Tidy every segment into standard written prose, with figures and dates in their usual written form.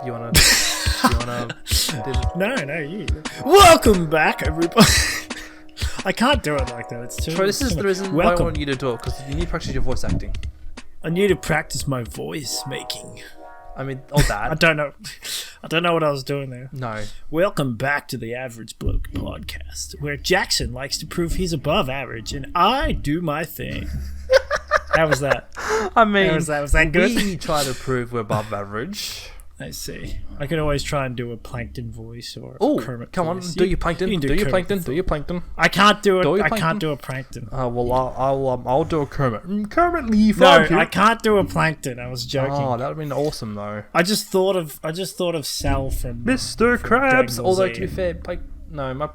You wanna? No, you. Welcome back, everybody. I can't do it like that. It's too. Troy, this is the reason why I want you to do it, because you need to practice your voice acting. I need to practice my voice making. I mean, all that. I don't know what I was doing there. No. Welcome back to the Average Bloke podcast, where Jackson likes to prove he's above average, and I do my thing. How was that? I mean, was that good? We try to prove we're above average. I see. I could always try and do a plankton voice or a Kermit come voice. on, do your plankton. Do your plankton. Do your plankton. I can't do it. Do your I plankton? can't do a plankton. I'll do a Kermit. Kermit leaf. No, I can't do a plankton. I was joking. Oh, that would have been awesome though. I just thought of Sal from Mr. from Krabs. Dragon Ball Although Z. to be fair,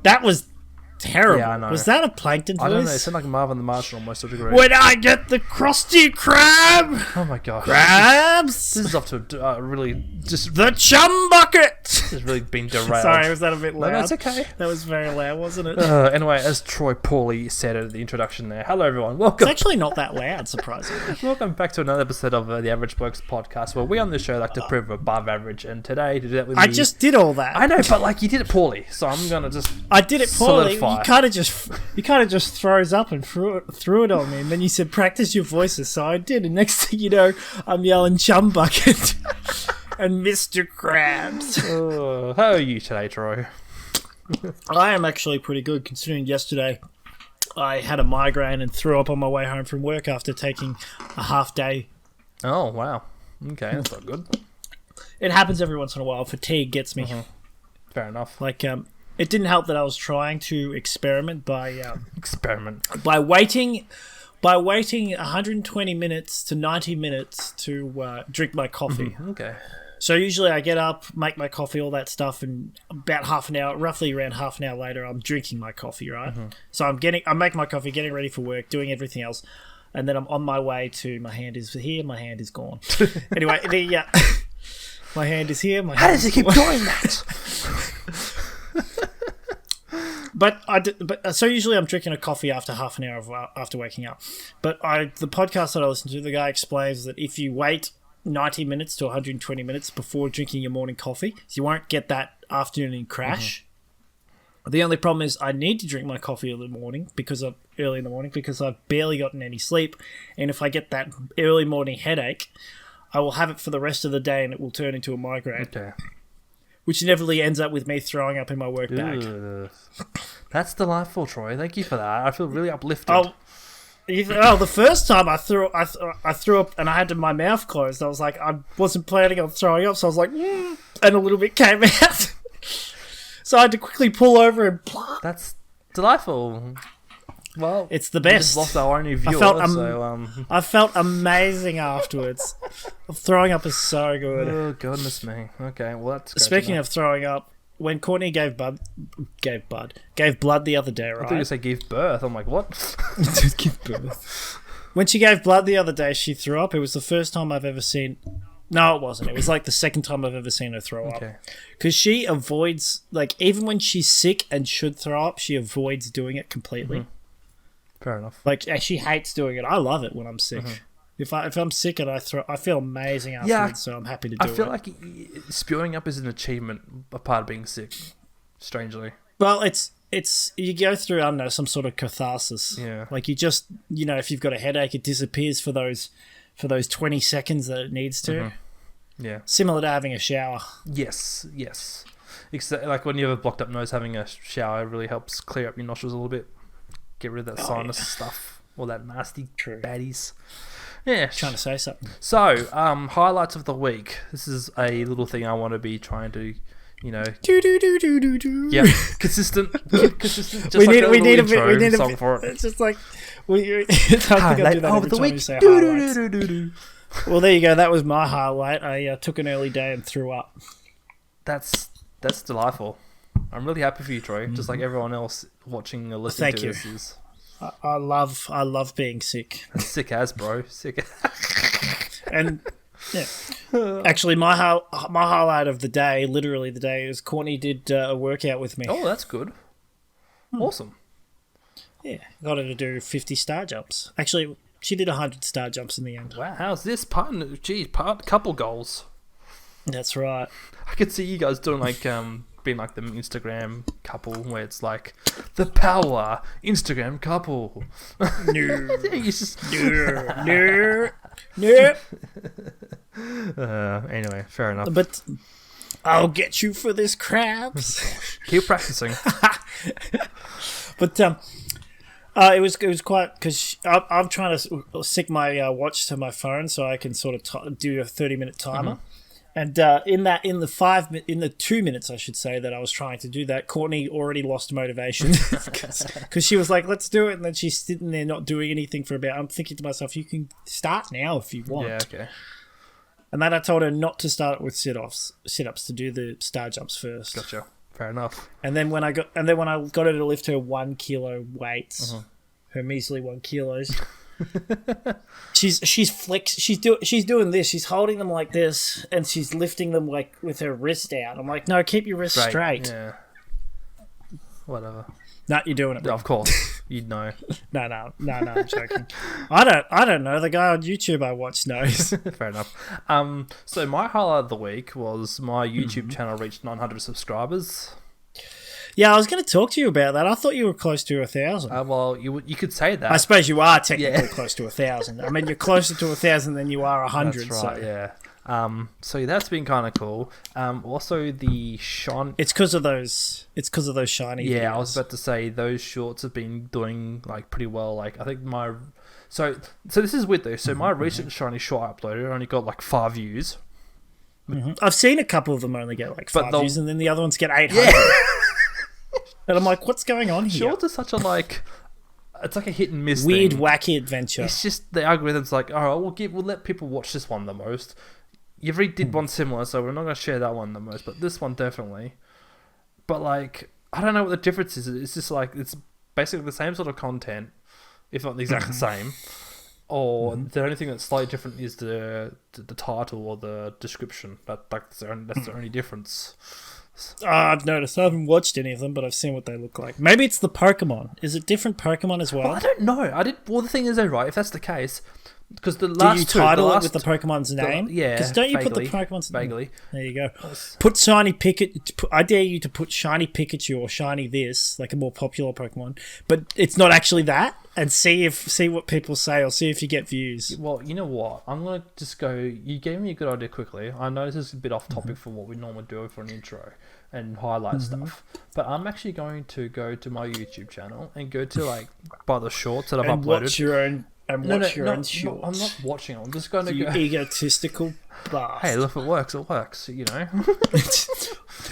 That was terrible. Yeah, I know. Was that a plankton voice? I don't know. It sounded like Marvin the Martian almost to a degree. When I get the Krusty Krab, Oh my gosh. Krabs, This is off to a really just the chum bucket. This has really been derailed. Sorry, was that a bit loud? No, it's okay. That was very loud, wasn't it? Anyway, as Troy poorly said at the introduction there, hello everyone, welcome. It's actually not that loud, surprisingly. Welcome back to another episode of the Average Blokes podcast, where we on this show like to prove we're above average, and today to do that with me. I just did all that. I know, but like you did it poorly, so I'm gonna just. I did it poorly. solidify. You kind of just froze up and threw it on me, and then you said practice your voices, so I did. And next thing you know, I'm yelling chum bucket and Mr. Krabs. How are you today, Troy? I am actually pretty good, considering yesterday I had a migraine and threw up on my way home from work after taking a half day. Oh wow, okay, that's not good. It happens every once in a while. Fatigue gets me. Fair enough. Like it didn't help that I was trying to experiment by waiting 120 minutes to 90 minutes to drink my coffee. Okay. So usually I get up, make my coffee, all that stuff, and about roughly around half an hour later, I'm drinking my coffee, right? So I make my coffee, getting ready for work, doing everything else, and then I'm on my way to my hand is here, my hand is gone. Anyway, my hand is here. How does he keep doing that? So usually I'm drinking a coffee after half an hour after waking up. But the podcast that I listen to, the guy explains that if you wait 90 minutes to 120 minutes before drinking your morning coffee, you won't get that afternoon crash. The only problem is I need to drink my coffee early in the morning because I've barely gotten any sleep, and if I get that early morning headache, I will have it for the rest of the day and it will turn into a migraine. Okay. Which inevitably ends up with me throwing up in my work bag. That's delightful, Troy. Thank you for that. I feel really uplifted. The first time I threw up and I had my mouth closed. I was like, I wasn't planning on throwing up, so I was like, and a little bit came out. So I had to quickly pull over and. That's delightful. Well, it's the best. We just lost our only viewer, I felt amazing afterwards. Throwing up is so good. Oh goodness me. Okay, well that's. Speaking of throwing up, when Courtney gave blood the other day, right? I thought you were going to say gave birth. I'm like, what? Give birth. When she gave blood the other day, she threw up. It was the first time I've ever seen. No, it wasn't. It was like the second time I've ever seen her throw up. Because she avoids, like, even when she's sick and should throw up, she avoids doing it completely. Fair enough. Like, she hates doing it. I love it when I'm sick. If I'm sick and I feel amazing afterwards, so I'm happy to do it. I feel like spewing up is an achievement, a part of being sick, strangely. Well, it's you go through, I don't know, some sort of catharsis. Yeah. Like you just, if you've got a headache, it disappears for those 20 seconds that it needs to. Yeah. Similar to having a shower. Yes. Except, like when you have a blocked up nose, having a shower really helps clear up your nostrils a little bit. Get rid of that sinus stuff. All that nasty baddies. Yeah. Trying to say something. So, highlights of the week. This is a little thing I want to be trying to, Yeah, consistent. Just we need a song for it. It's just like I think I'll do that every time you say highlights. Well, there you go. That was my highlight. I took an early day and threw up. That's delightful. I'm really happy for you, Troy. Just like everyone else watching or listening to this is. I love being sick. Sick as, bro. Sick. And yeah, actually, my highlight of the day, literally the day, is Courtney did a workout with me. Oh, that's good. Awesome. Yeah, got her to do 50 star jumps. Actually, she did 100 star jumps in the end. Wow, how's this couple goals? That's right. I could see you guys doing like being like the Instagram couple where it's like the power Instagram couple. No. You just No. anyway, fair enough. But I'll get you for this, crabs. Keep practicing. But it was quite, because I'm trying to sync my watch to my phone so I can sort of do a 30-minute timer. And in the 2 minutes, I should say, that I was trying to do that, Courtney already lost motivation because she was like, "Let's do it," and then she's sitting there not doing anything for about. I'm thinking to myself, "You can start now if you want." Yeah, okay. And then I told her not to start with sit-ups, to do the star jumps first. Gotcha. Fair enough. And then when I got her to lift her 1 kilo weights, her measly 1 kilos. she's doing this. She's holding them like this, and she's lifting them like with her wrist out. I'm like, no, keep your wrist straight. Yeah. Whatever. No, you're doing it. Yeah, of course, you'd know. No, I'm joking. I don't know. The guy on YouTube I watch knows. Fair enough. So my highlight of the week was my YouTube channel reached 900 subscribers. Yeah, I was going to talk to you about that. I thought you were close to 1,000. Well, you could say that. I suppose you are technically close to 1,000. I mean, you're closer to 1,000 than you are 100. That's right. So. Yeah. So that's been kind of cool. Also the It's because of those. It's because of those shiny. Yeah, videos. I was about to say those shorts have been doing like pretty well. Like I think my so this is weird though. So my recent shiny short I uploaded only got like 5 views. I've seen a couple of them only get like 5 views, and then the other ones get 800. Yeah. And I'm like, what's going on here? Shorts are such a it's like a hit and miss weird, thing. wacky adventure. It's just the algorithm's like, all right, we'll let people watch this one the most. You already did one similar, so we're not going to share that one the most, but this one definitely. But like, I don't know what the difference is. It's just like it's basically the same sort of content, if not the exact same. Or the only thing that's slightly different is the title or the description. That's the only difference. I've noticed. I haven't watched any of them, but I've seen what they look like. Maybe it's the Pokemon. Is it different Pokemon as well? I don't know. Well, the thing is, though, right? If that's the case, because the last do you title it with the Pokemon's name? Yeah, because don't you vaguely, put the Pokemon's name? Vaguely. There you go. Put shiny Pikachu. I dare you to put shiny Pikachu or shiny this, like a more popular Pokemon, but it's not actually that. And see what people say, or see if you get views. Well, you know what? I'm gonna just go. You gave me a good idea quickly. I know this is a bit off topic for what we normally do for an intro and highlight stuff, but I'm actually going to go to my YouTube channel and go to like by the shorts that I've uploaded. Watch your own. And watch your own shorts. I'm not watching it. I'm just going to you go. Egotistical bastard. Hey, look, it works. It works. You know.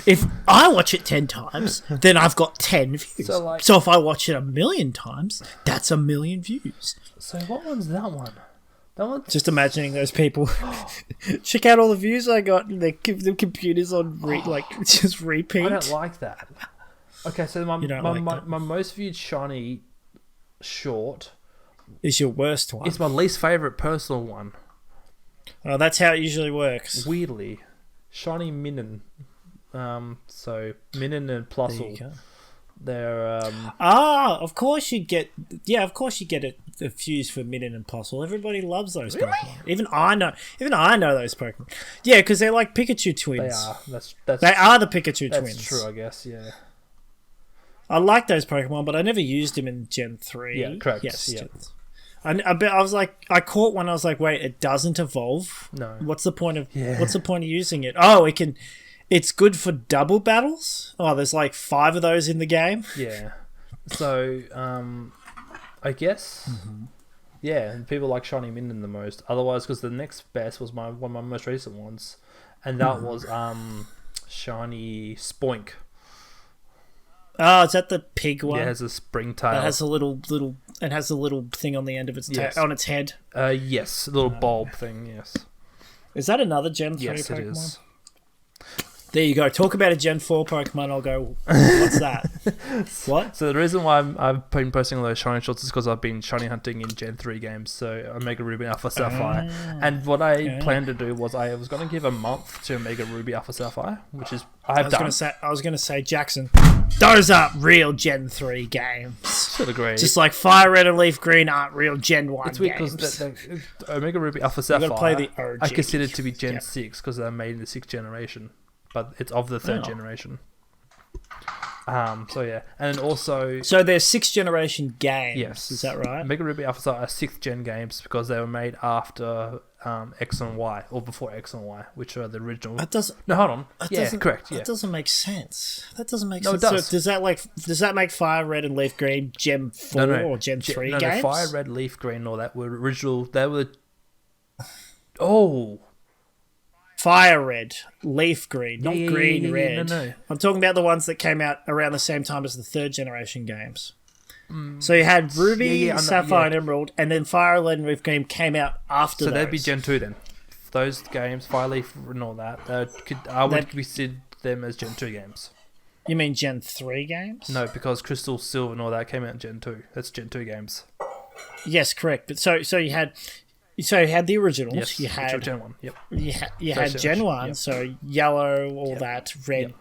If I watch it 10 times, then I've got 10 views. So if I watch it 1,000,000 times, that's 1,000,000 views. So what one's that one? That one. Just imagining those people. Check out all the views I got. The computers on just repeat. I don't like that. Okay, so my most viewed shiny short is your worst one. It's my least favourite personal one. Oh, that's how it usually works. Weirdly. Shiny Minin. So Minin and Plusle. They're of course you get a views for Minin and Plusle. Everybody loves those Pokemon. Even I know those Pokemon. Yeah, because they're like Pikachu twins. They are the Pikachu twins. That's true, I guess, yeah. I like those Pokemon, but I never used them in Gen 3. Yeah, correct. Yes, yeah. I was like, I caught one. I was like, wait, it doesn't evolve. No. What's the point of using it? Oh, it can. It's good for double battles. Oh, there's like 5 of those in the game. Yeah. So, I guess. Yeah, people like Shiny Minin the most. Otherwise, because the next best was one of my most recent ones, and that was Shiny Spoink. Oh, is that the pig one? Yeah, it has a spring tail. It has a little. It has a little thing on the end of its on its head. Yes, a little bulb thing. Yes. Is that another Gen 3 yes, Pokemon? It is. There you go. Talk about a Gen 4 Pokemon. I'll go, what's that? What? So the reason why I've been posting all those shiny shots is because I've been shiny hunting in Gen 3 games. So Omega Ruby, Alpha Sapphire. And what I planned to do was I was going to give a month to Omega Ruby, Alpha Sapphire, which is I was going to say Jackson. Those aren't real Gen 3 games. Should agree. Just like Fire Red and Leaf Green aren't real Gen 1 it's weird games. because Omega Ruby Alpha Sapphire play the OG. I consider it to be Gen 6 because they're made in the 6th generation. But it's of the 3rd generation. So yeah. And then also... So they're 6th generation games. Yes. Is that right? Omega Ruby Alpha Sapphire are 6th gen games because they were made after X and Y, or before X and Y, which are the original... That doesn't... No, hold on. Yeah, correct. That Yeah. doesn't make sense. That doesn't make No, sense. it does. So does that make Fire Red and Leaf Green Gen 4 or Gen 3 games? No, Fire Red, Leaf Green, and all that were original. They were... Oh... Fire Red, Leaf Green, not Green Red. No. I'm talking about the ones that came out around the same time as the 3rd generation games. So you had Ruby, Sapphire, and Emerald, and then Fire Red and Leaf Green came out after those. So they'd be Gen 2 then. Those games, Fire Leaf and all that, I would consider them as Gen 2 games. You mean Gen 3 games? No, because Crystal, Silver and all that came out in Gen 2. That's Gen 2 games. Yes, correct. But so you had the originals. Yes, you had Gen 1. Yep. You had Gen 1, yep. So yellow, all that, red,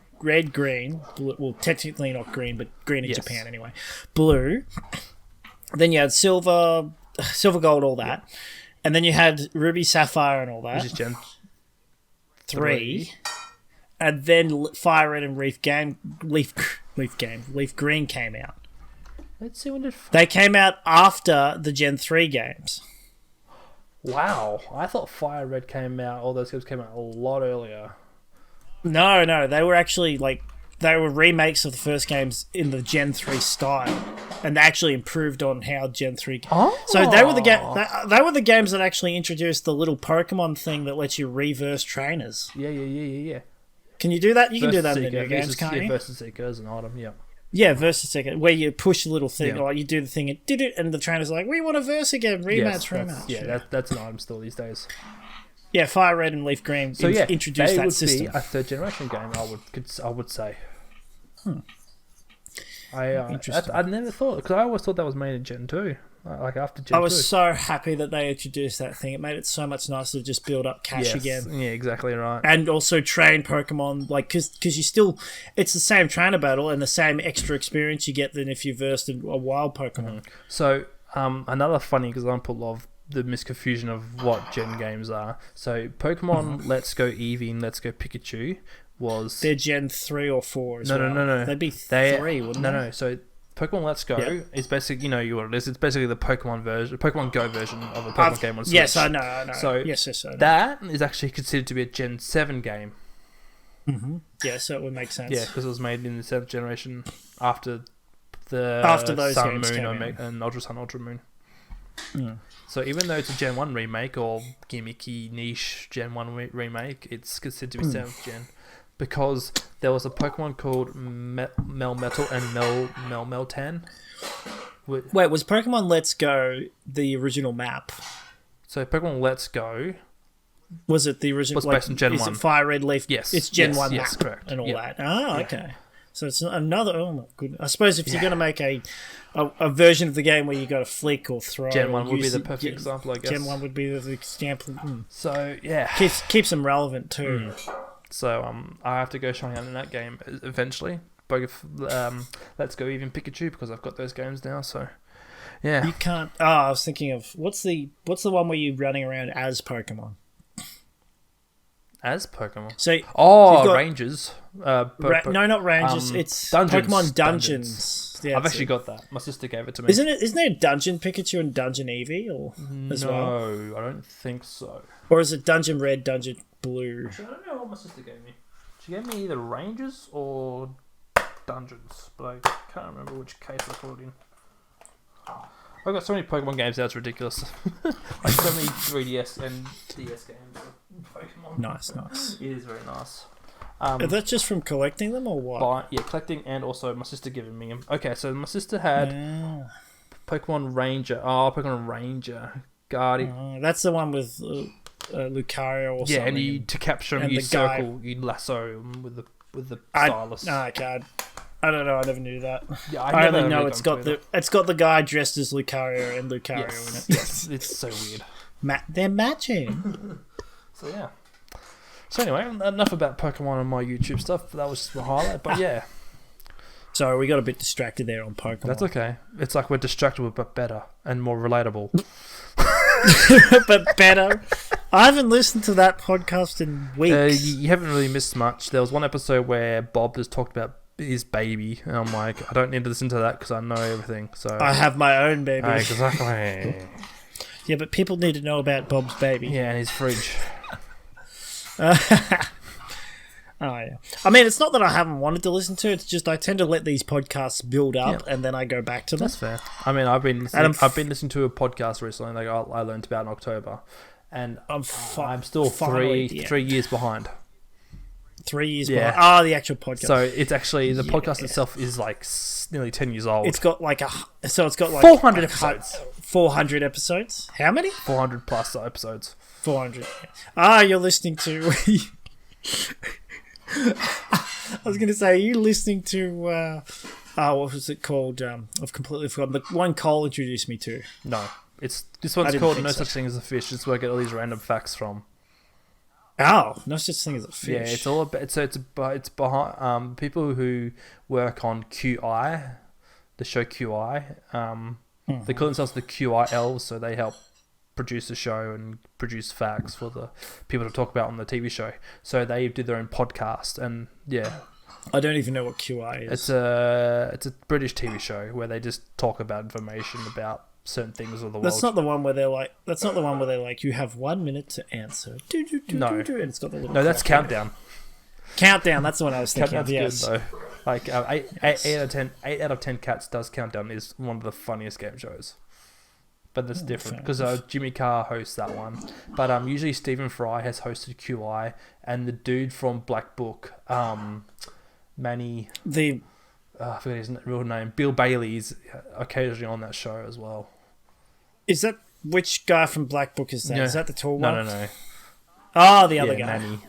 green. Blue, well, technically not green, but green in Japan anyway. Blue. Then you had silver, gold, all that. Yep. And then you had Ruby, Sapphire, and all that. Which is Gen 3. And then Fire Red and Leaf Green came out. Let's see when did... They came out after the Gen 3 games. Wow. I thought Fire Red came out, all those games came out a lot earlier. No. They were actually they were remakes of the first games in the Gen 3 style. And they actually improved on how Gen 3... Oh. So they were the games that actually introduced the little Pokemon thing that lets you reverse trainers. Yeah. Can you do that? You can do that Seeker. in the new games, can't you? Versus Seeker as an item, yeah. Yeah, versus Seeker, where you push the little thing, or you do the thing, and the trainer's like, we want a verse again, rematch. Yeah, that's an item still these days. Yeah, Fire Red and Leaf Green introduced that system. Be a 3rd generation game, I would say. I never thought, because I always thought that was made in Gen 2, like after Gen 2. I was so happy that they introduced that thing. It made it so much nicer to just build up cash again. Yeah, exactly right. And also train Pokemon, because you still, it's the same trainer battle and the same extra experience you get than if you versed a wild Pokemon. So, another funny example of the misconfusion of what Gen games are. So, Pokemon Let's Go Eevee and Let's Go Pikachu they're Gen 3 or 4 as well. No. They'd be 3, wouldn't they? No. So Pokemon Let's Go is basically, what it is. It's basically the Pokemon Go version of a Pokemon game on Switch. Yes, I know. So yes, I know. That is actually considered to be a Gen 7 game. Mm-hmm. Yeah, so it would make sense. Yeah, because it was made in the 7th generation after those Sun, games Moon, and Ultra Sun, Ultra Moon. Mm. So even though it's a Gen 1 remake or gimmicky niche Gen 1 remake, it's considered to be 7th gen. Because there was a Pokemon called Melmetal and Melmeltan. Wait, was Pokemon Let's Go the original map? So Pokemon Let's Go... Was it the original... Was based on Gen 1. Is it Fire Red Leaf? Yes. It's Gen 1 yes, map correct. and all that. Oh, okay. So it's another... Oh, my goodness. I suppose if you're going to make a version of the game where you got to flick or throw... Gen 1 would be the perfect example, I guess. Gen 1 would be the example. So, yeah. Keeps them relevant, too. So I have to go showing out in that game eventually. Both Let's Go Even Pikachu, because I've got those games now. So yeah, you can't. Oh, I was thinking of what's the one where you're running around as Pokemon. As Pokemon. So Rangers. No, not Rangers. It's Dungeons. Pokemon Dungeons. Yeah, I've actually got that. My sister gave it to me. Isn't there Dungeon Pikachu and Dungeon Eevee as well? No, I don't think so. Or is it Dungeon Red, Dungeon Blue? Actually, I don't know what my sister gave me. She gave me either Rangers or Dungeons, but I can't remember which case I put it in. I've got so many Pokemon games now, it's ridiculous. Like so many 3DS and DS games of Pokemon. Nice. It is very nice. Is that just from collecting them or what? Collecting, and also my sister giving me them. Okay, so my sister had Pokemon Ranger. Oh, Pokemon Ranger. Guardian. That's the one with Lucario or something. Yeah, and to capture him, you circle, you lasso him with the stylus. God. I don't know. I never knew that. Yeah, I only know it's got the guy dressed as Lucario and Lucario in it. Yes, it's so weird. They're matching. So yeah. So anyway, enough about Pokemon and my YouTube stuff. That was just a highlight. But yeah. So we got a bit distracted there on Pokemon. That's okay. It's like we're distracted but better and more relatable. But better. I haven't listened to that podcast in weeks. You haven't really missed much. There was one episode where Bob has talked about his baby, and I'm like, I don't need to listen to that because I know everything. So I have my own baby. Exactly. Yeah, but people need to know about Bob's baby. Yeah, and his fridge. Oh, yeah. I mean, it's not that I haven't wanted to listen to it. It's just I tend to let these podcasts build up and then I go back to them. That's fair. I mean, I've been listening to a podcast recently. Like I learned about in October, and I'm still three years behind. 3 years behind. Oh, the actual podcast. So it's actually the podcast itself is like nearly 10 years old. It's got like 400 episodes. 400 episodes. How many? 400 plus episodes. 400. You're listening to. I was going to say, are you listening to, what was it called? I've completely forgotten. The one Cole introduced me to. No. This one's called No Such Thing as a Fish. It's where I get all these random facts from. Oh, No Such Thing as a Fish. Yeah, it's all about, it's behind, people who work on QI, the show QI. They call themselves the QI elves, so they help produce the show and produce facts for the people to talk about on the TV show. So they did their own podcast, and I don't even know what QI is. It's a British TV show where they just talk about information about certain things of the world. That's not the one where they're like, you have 1 minute to answer. No, and it's got the little. No, that's Countdown. Countdown. That's the one I was thinking. Countdown's good though. Like 8 out of 10 cats does Countdown is one of the funniest game shows. But that's different because Jimmy Carr hosts that one. But usually Stephen Fry has hosted QI, and the dude from Black Book, Manny, I forget his real name, Bill Bailey, is occasionally on that show as well. Is that which guy from Black Book is that? No, is that the tall one? No. Oh, the other guy. Manny.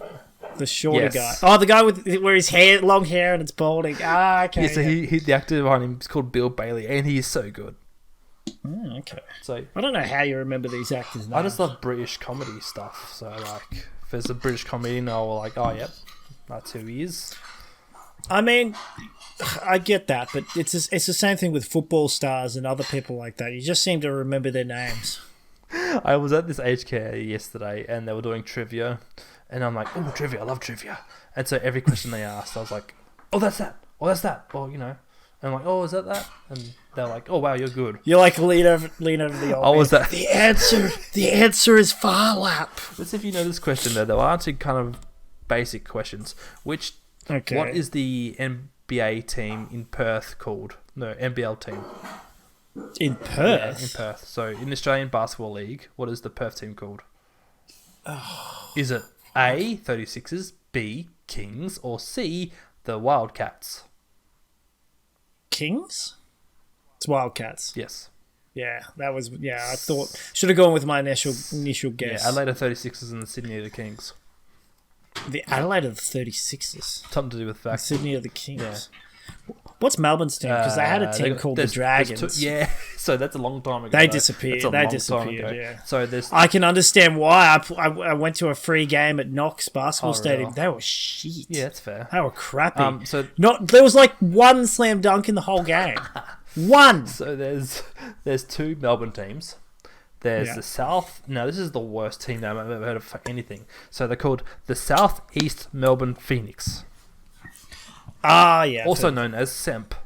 The shorter guy. Oh, the guy where his long hair and it's balding. Okay. Yeah, so he the actor behind him is called Bill Bailey, and he is so good. Okay. So I don't know how you remember these actors' names. I just love British comedy stuff. So like, if there's a British comedian, I'll like, oh yep, that's who he is. I mean, I get that, but it's the same thing with football stars and other people like that. You just seem to remember their names. I was at this aged care yesterday, and they were doing trivia, and I'm like, oh, trivia, I love trivia. And so every question they asked, I was like, oh, that's that. Oh, that's that. Well, you know. And I'm like, oh, is that? And they're like, oh, wow, you're good. You're like lean over the old. Oh, was that? The answer is far lap. Let's see if you know this question though. They were answering kind of basic questions. What is the NBA team in Perth called? No, NBL team. In Perth? Yeah, in Perth. So in the Australian Basketball League, what is the Perth team called? Oh. Is it A, 36ers, B, Kings, or C, the Wildcats? Kings? It's Wildcats. Yes. Yeah, that was... Yeah, I thought... Should have gone with my initial guess. Yeah, Adelaide 36ers and the Sydney are the Kings. The Adelaide of the 36ers? Something to do with facts. Sydney of the Kings. Yeah. What's Melbourne's team? Because they had a team called the Dragons. So that's a long time ago. They disappeared. Yeah. So there's... I can understand why. I went to a free game at Knox Basketball Stadium. Really? They were shit. Yeah, that's fair. They were crappy. There was like one slam dunk in the whole game. One. So there's two Melbourne teams. There's the South... No, this is the worst team that I've ever heard of for anything. So they're called the South East Melbourne Phoenix. Ah, yeah. Also known as SEMP.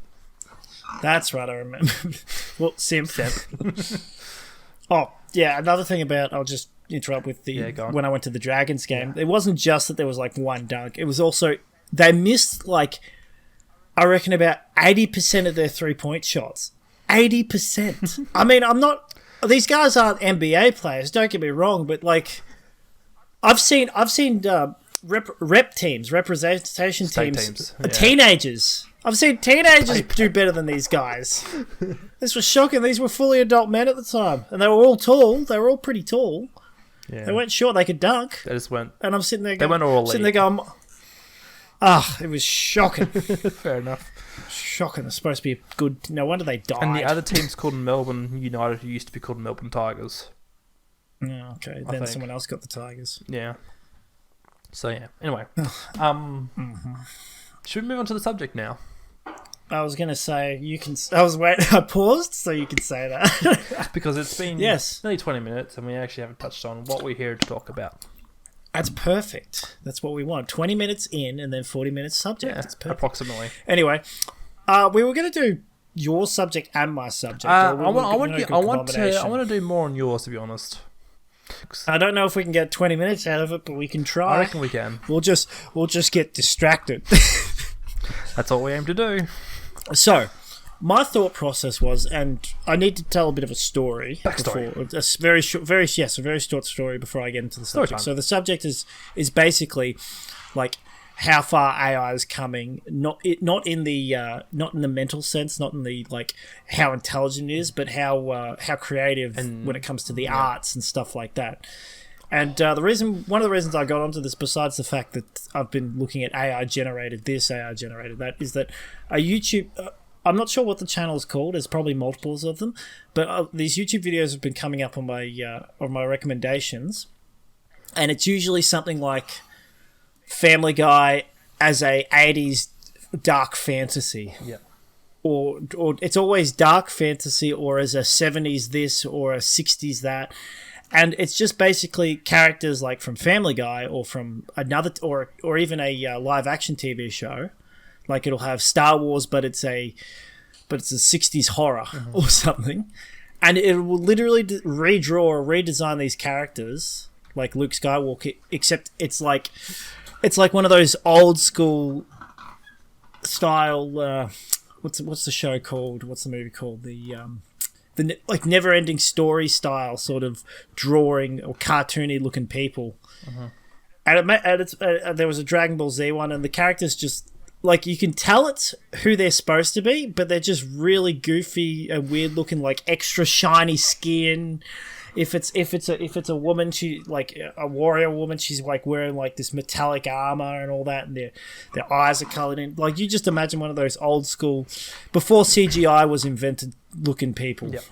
That's right, I remember. Well, SEMP. SEMP. Oh, yeah, another thing about... I'll just interrupt with when I went to the Dragons game. It wasn't just that there was like one dunk. It was also... They missed like... I reckon about 80% of their 3-point shots. 80%. I mean, I'm not... These guys aren't NBA players, don't get me wrong, but like... I've seen rep teams, representation teams. Yeah. Teenagers. I've seen teenagers do better than these guys. This was shocking. These were fully adult men at the time. And they were all tall. They were all pretty tall. Yeah. They weren't short. They could dunk. They just went... And I'm sitting there going... They went all sitting there going... it was shocking. Fair enough. Shocking. It's supposed to be a good... No wonder they died. And the other team's called Melbourne United, who used to be called Melbourne Tigers. Oh, okay. Then someone else got the Tigers. Yeah. So, yeah. Anyway. Should we move on to the subject now? I was going to say you can. I was waiting. I paused so you could say that because it's been nearly 20 minutes, and we actually haven't touched on what we're here to talk about. That's perfect. That's what we want. 20 minutes in, and then 40 minutes subject. Yeah, that's perfect. Approximately. Anyway, we were going to do your subject and my subject. I want to do more on yours, to be honest. I don't know if we can get 20 minutes out of it, but we can try. I reckon we can. We'll just get distracted. That's what we aim to do. So, my thought process was, and I need to tell a bit of a story. Backstory. A very short, a very short story before I get into the subject. So the subject is basically like how far AI is coming, not in the mental sense, not in the like how intelligent it is, but how creative when it comes to the arts and stuff like that. And one of the reasons I got onto this, besides the fact that I've been looking at AI generated this, AI generated that, is that a YouTube. I'm not sure what the channel is called. There's probably multiples of them, but these YouTube videos have been coming up on my recommendations, and it's usually something like Family Guy as a 80s dark fantasy. Yeah. Or it's always dark fantasy, or as a 70s this or a 60s that. And it's just basically characters like from Family Guy or from another, or even a live action TV show. Like it'll have Star Wars, but it's a 60s horror or something. And it will literally redraw or redesign these characters like Luke Skywalker, except it's like one of those old school style. What's the show called? What's the movie called? The like never ending story style sort of drawing or cartoony looking people. And there was a Dragon Ball Z one, and the characters just like you can tell it's who they're supposed to be, but they're just really goofy and weird looking, like extra shiny skin. If it's a woman, she like a warrior woman, she's like wearing like this metallic armor and all that, and their eyes are colored in. Like you just imagine one of those old school, before CGI was invented, looking people. Yep.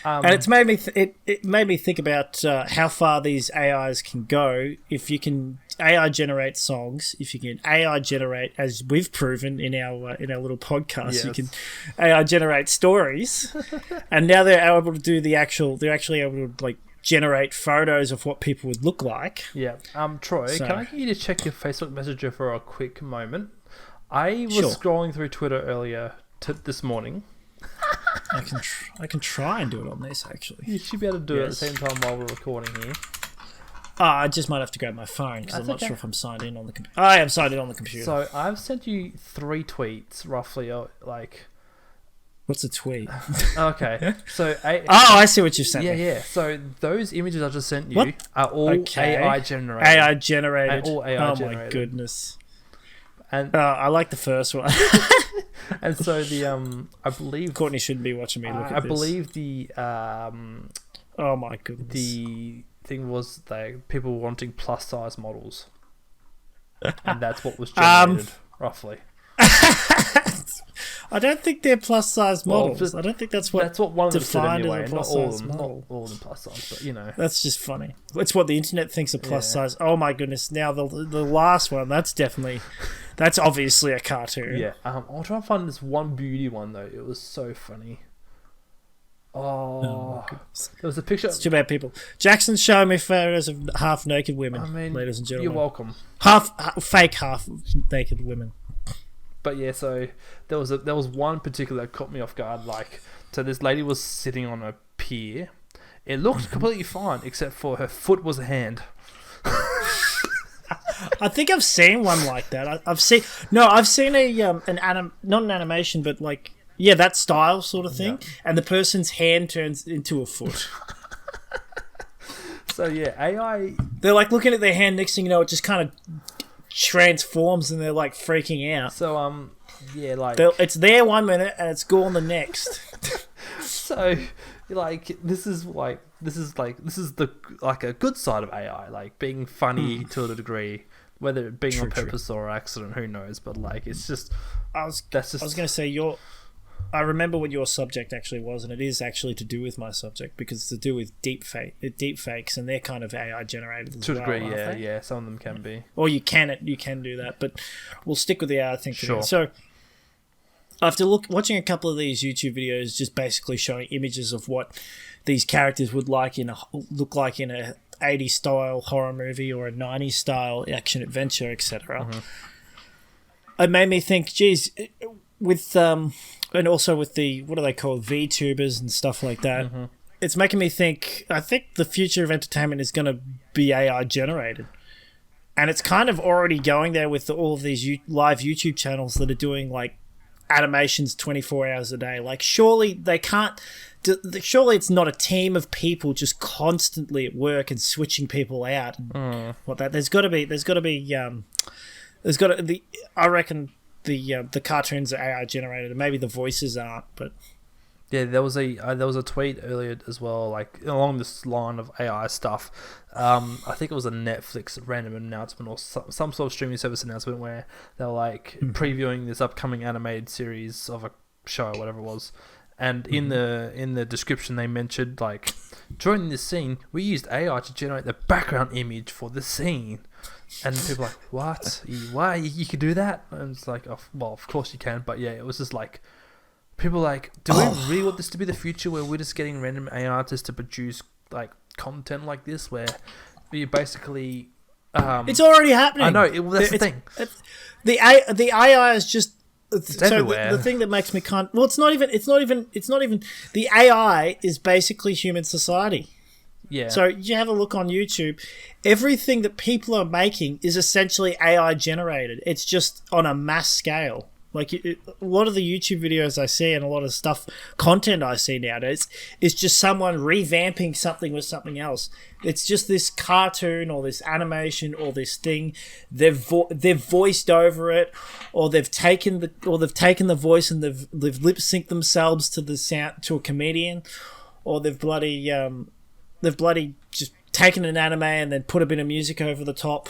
And it's made me it made me think about how far these AIs can go. If you can AI generate songs, if you can AI generate, as we've proven in our little podcast, yes. You can AI generate stories, and now they're able to do they're actually able to like generate photos of what people would look like. Yeah. Troy, can I get you to check your Facebook Messenger for a quick moment? I was scrolling through Twitter earlier this morning. I can try and do it on this, actually. You should be able to do it at the same time while we're recording here. I just might have to grab my phone because I'm not sure if I'm signed in on the computer. I am signed in on the computer. So I've sent you 3 tweets, roughly, like... What's a tweet? Okay. So I see what you've sent me. Yeah. So those images I just sent you are all AI generated. AI generated. And all AI generated. Oh my goodness. And I like the first one. And so the I believe Courtney shouldn't be watching me look at this. I believe the oh my goodness. The thing was people wanting plus size models, and that's what was generated roughly. I don't think they're plus size models. I don't think that's what one of them said anyway. Not all of them, not all of them plus size, but you know. That's just funny. It's what the internet thinks of plus size. Oh my goodness! Now the last one, that's obviously a cartoon. Yeah. I'll try and find this one beauty one though. It was so funny. Oh, there was a picture. It's too bad people. Jackson's showing me photos of half naked women. I mean, ladies and gentlemen, you're welcome. Half naked women. But yeah, so there was one particular that caught me off guard. Like, so this lady was sitting on a pier. It looked completely fine, except for her foot was a hand. I think I've seen one like that. I've seen not an animation, but like that style sort of thing, and the person's hand turns into a foot. So yeah, AI. They're like looking at their hand. Next thing you know, it just kind of transforms and they're like freaking out. So like it's there 1 minute and it's gone the next. So like this is the like a good side of AI, like being funny to a degree, whether it being on purpose or accident, who knows, but like it's just I was going to say I remember what your subject actually was, and it is actually to do with my subject because it's to do with deep fakes, and they're kind of AI generated as well. To a degree, yeah, some of them can be. Or you can do that, but we'll stick with the AI thing. Sure. So After watching a couple of these YouTube videos, just basically showing images of what these characters would look like in a 80s style horror movie or a 90s style action adventure, etc. It made me think, geez, with and also with the, what are they called, VTubers and stuff like that. It's making me think. I think the future of entertainment is going to be AI generated. And it's kind of already going there with all of these live YouTube channels that are doing like animations 24 hours a day. Like, surely they can't. Surely it's not a team of people just constantly at work and switching people out. What that? There's got to be. I reckon the cartoons are AI generated, and maybe the voices aren't, but. Yeah, there was a tweet earlier as well, like along this line of AI stuff. I think it was a Netflix random announcement or some sort of streaming service announcement where they're like previewing this upcoming animated series of a show or whatever it was. And in the description they mentioned, like, during this scene we used AI to generate the background image for the scene. And people are like, what? Why you could do that? And it's like, oh, well, of course you can, but yeah, it was just like. People are like, do we really want this to be the future where we're just getting random AI artists to produce like content like this, where you basically it's already happening. I know. That's the thing. The AI is just everywhere. The thing that makes me it's not even. The AI is basically human society. Yeah. So you have a look on YouTube. Everything that people are making is essentially AI generated. It's just on a mass scale. Like, a lot of the YouTube videos I see and a lot of content I see nowadays is just someone revamping something with something else. It's just this cartoon or this animation or this thing. They've voiced over it, or they've taken the voice and they've lip synced themselves to the sound to a comedian, or they've bloody just taken an anime and then put a bit of music over the top.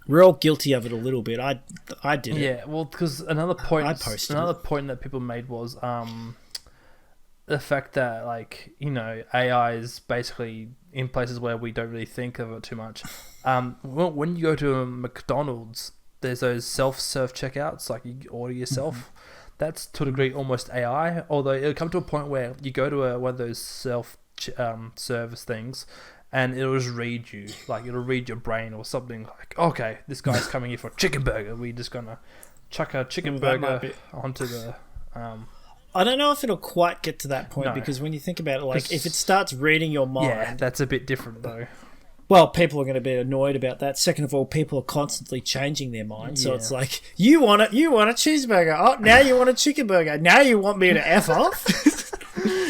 We're all guilty of it a little bit. I did it. Yeah, well, because another point that people made was the fact that, like, you know, AI is basically in places where we don't really think of it too much. When you go to a McDonald's, there's those self-serve checkouts, like you order yourself. That's to a degree almost AI, although it'll come to a point where you go to one of those self-service things, and it'll just read you, like it'll read your brain or something, like, okay, this guy's coming here for a chicken burger. We're just gonna chuck a chicken burger onto the. I don't know if it'll quite get to that point, because when you think about it, like if it starts reading your mind, yeah, that's a bit different though. Well, people are going to be annoyed about that. Second of all, people are constantly changing their mind, so it's like you want a cheeseburger. Oh, now you want a chicken burger. Now you want me to F off.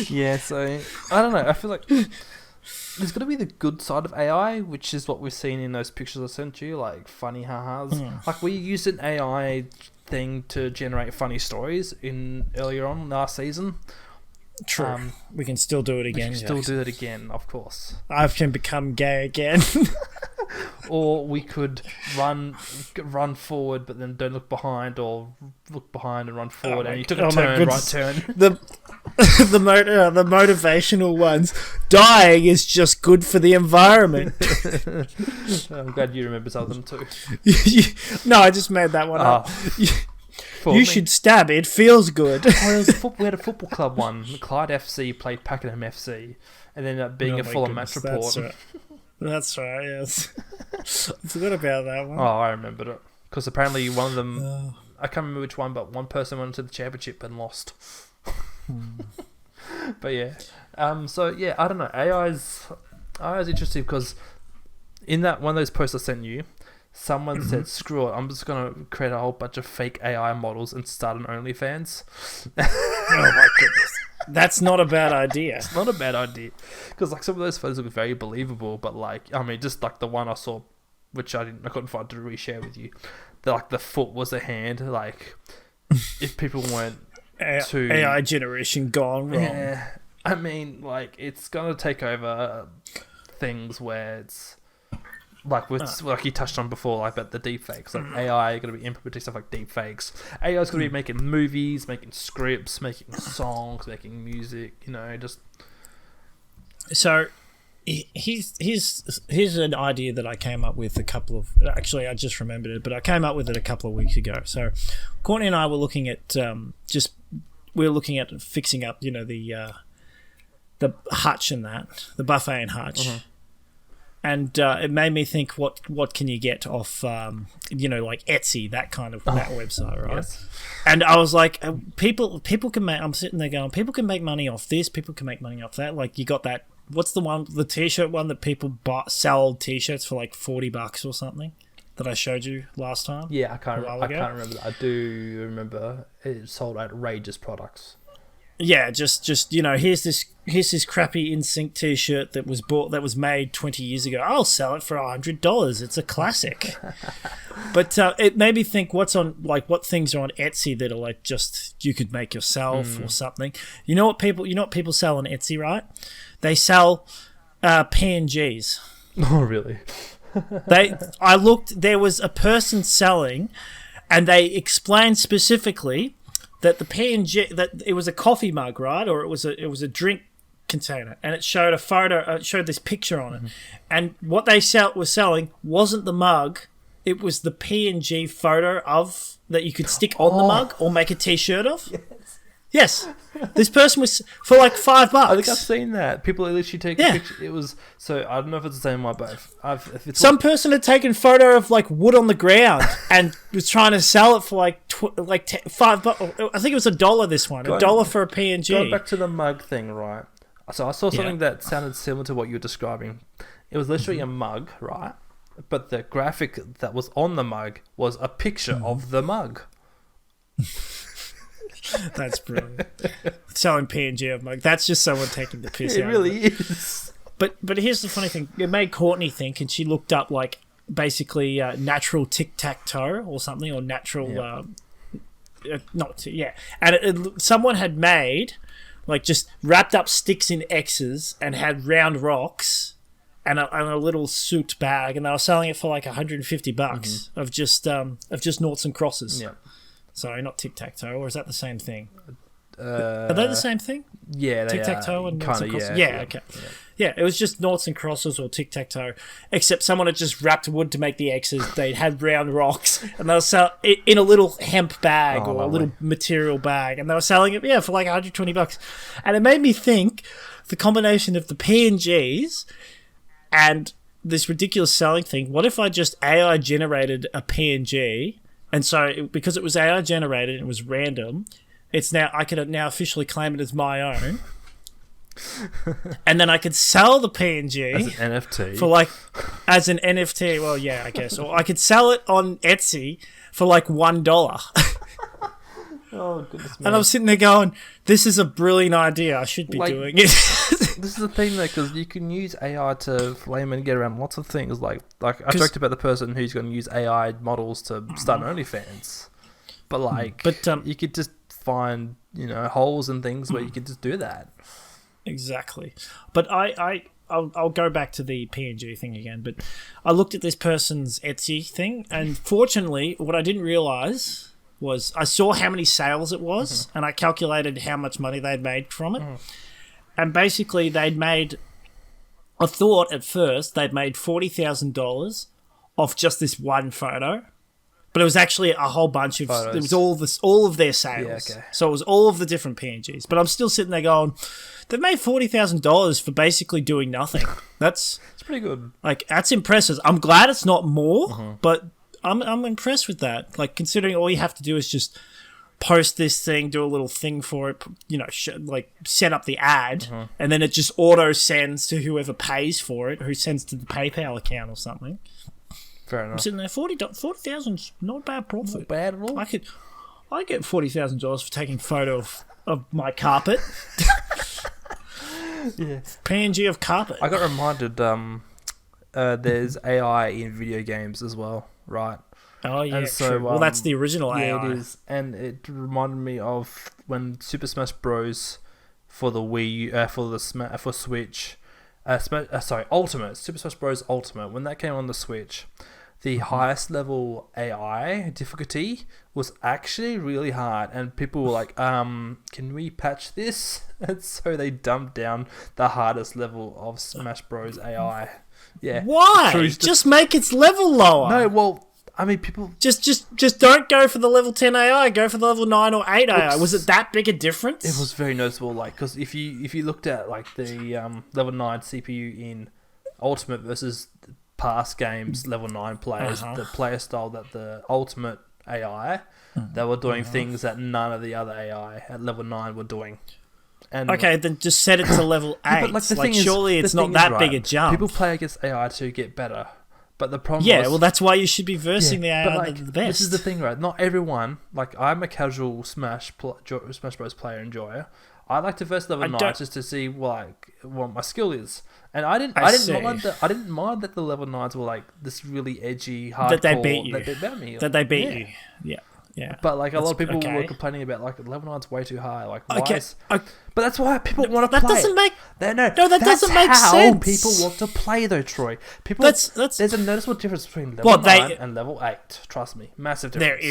Yeah, so I don't know. I feel like there's got to be the good side of AI, which is what we've seen in those pictures I sent you, like funny ha-has. Like, we used an AI thing to generate funny stories earlier on last season. True. We can still do it again. We can still do it again, of course. I can become gay again. Or we could run forward, but then don't look behind, or look behind and run forward, and you took a right turn. The motivational ones. Dying is just good for the environment. I'm glad you remember some of them too. No, I just made that one up. You should stab it. Feels good. We had a football club one. Clyde FC played Pakenham FC, and ended up being a Fulham match report. That's right. Yes. I forgot about that one. Oh, I remembered it because apparently one of them. I can't remember which one, but one person went to the championship and lost. But yeah. So yeah, I don't know. AI is interesting because in that one of those posts I sent you, someone said, "Screw it, I'm just gonna create a whole bunch of fake AI models and start an OnlyFans." Oh my goodness, that's not a bad idea. It's not a bad idea because like some of those photos look very believable, but like I mean, just like the one I saw, which I couldn't find to reshare with you. The foot was a hand. Like if people weren't too AI generation gone wrong. Yeah, I mean, like it's gonna take over things where it's. Like like you touched on before, like about the deepfakes. Like AI are going to be implementing stuff like deepfakes. AI is going to be making movies, making scripts, making songs, making music. You know, just. So, Here's an idea that I came up with I just remembered it, but I came up with it a couple of weeks ago. So Courtney and I were looking at fixing up, the hutch and that, the buffet and hutch. Mm-hmm. And it made me think, what can you get off, like Etsy, that kind of that website, right? Yes. And I was like, people can make. I'm sitting there going, people can make money off this. People can make money off that. Like you got that. What's the T-shirt one that people sell T-shirts for like $40 or something? That I showed you last time. Yeah, I can't remember that. I do remember it sold outrageous products. Yeah, just here's this crappy InSync T-shirt that was made 20 years ago. I'll sell it for $100. It's a classic. But it made me think, what things are on Etsy that are like just you could make yourself or something. You know what people sell on Etsy, right? They sell PNGs. Oh, really? I looked. There was a person selling, and they explained specifically that the PNG, that it was a coffee mug, right, or it was a drink container, and it showed a photo. It showed this picture on it, and what they were selling wasn't the mug; it was the PNG photo of that you could stick on the mug or make a T-shirt of. Yes. This person was for like $5. I think I've seen that. People literally take a picture. It was so I don't know if it's the same one, but if it's some person had taken a photo of like wood on the ground and was trying to sell it for like $5. I think it was $1. This one, $1 for a PNG. Going back to the mug thing, right? So I saw something that sounded similar to what you were describing. It was literally a mug, right? But the graphic that was on the mug was a picture of the mug. That's brilliant. Selling PNG of mug. That's just someone taking the piss out. It really is. But here's the funny thing. It made Courtney think, and she looked up like basically natural tic-tac-toe or something, or natural... And someone had made like just wrapped up sticks in X's and had round rocks and a little soot bag, and they were selling it for like $150 of just noughts and crosses. Yeah. Sorry, not tic-tac-toe, or is that the same thing? Are they the same thing? Yeah, they tic-tac-toe and noughts and crosses? Yeah, okay. Yeah, it was just noughts and crosses or tic-tac-toe, except someone had just wrapped wood to make the X's. They had round rocks, and they were selling it in a little hemp bag or a little material bag, and they were selling it, for like $120. And it made me think the combination of the PNGs and this ridiculous selling thing, what if I just AI generated a PNG? And so, because it was AI generated and it was random, I could now officially claim it as my own. And then I could sell the PNG as an NFT as an NFT. Well, yeah, I guess. Or I could sell it on Etsy for like $1. Oh, goodness me. And I'm sitting there going, this is a brilliant idea. I should be doing it. This is the thing, though, because you can use AI to flame and get around lots of things. Like I talked about the person who's going to use AI models to start an OnlyFans. But you could just find, holes and things where you could just do that. Exactly. But I'll go back to the PNG thing again. But I looked at this person's Etsy thing, and fortunately, what I didn't realise was I saw how many sales it was, and I calculated how much money they'd made from it. And basically, I thought at first they'd made $40,000 off just this one photo, but it was actually a whole bunch of photos. It was all of their sales. Yeah, okay. So it was all of the different PNGs. But I'm still sitting there going, they've made $40,000 for basically doing nothing. It's pretty good. Like, that's impressive. I'm glad it's not more, but I'm impressed with that. Like, considering all you have to do is just post this thing, do a little thing for it, set up the ad, and then it just auto sends to whoever pays for it, who sends to the PayPal account or something. Fair enough. I'm sitting there, 40,000's not a bad profit. Not bad at all. I get $40,000 for taking a photo of my carpet. Yeah. PNG of carpet. I got reminded there's AI in video games as well, right? Oh, yeah, true. Well, that's the original AI. Yeah, it is. And it reminded me of when Super Smash Bros. For the Wii, for Switch, Ultimate, Super Smash Bros. Ultimate, when that came on the Switch, the highest level AI difficulty was actually really hard, and people were like, can we patch this? And so they dumped down the hardest level of Smash Bros. AI. Yeah. Why? Just make its level lower. No, well, I mean, people just don't go for the level 10 AI. Go for the level 9 or 8 AI. Was it that big a difference? It was very noticeable, like, because if you looked at like the level 9 CPU in Ultimate versus past games level 9 players, the player style that the Ultimate AI, they were doing things that none of the other AI at level 9 were doing. And okay, then just set it to level 8. But like, surely it's not that big a jump. People play against AI to get better. But the problem well, that's why you should be versing the AI like, the best. This is the thing, right? Not everyone, like, I'm a casual Smash Bros. Player enjoyer. I like to verse level 9 just to see what my skill is. And I didn't mind that the level 9s were like this really edgy, hardcore. That they beat you. That they beat you. Yeah. Yeah. But like a lot of people were complaining about like level 9's way too high. Like why? But that's why people want to play. That doesn't make that doesn't make how sense. People want to play though, Troy. People there's a noticeable difference between level 9 and level 8. Trust me, massive difference.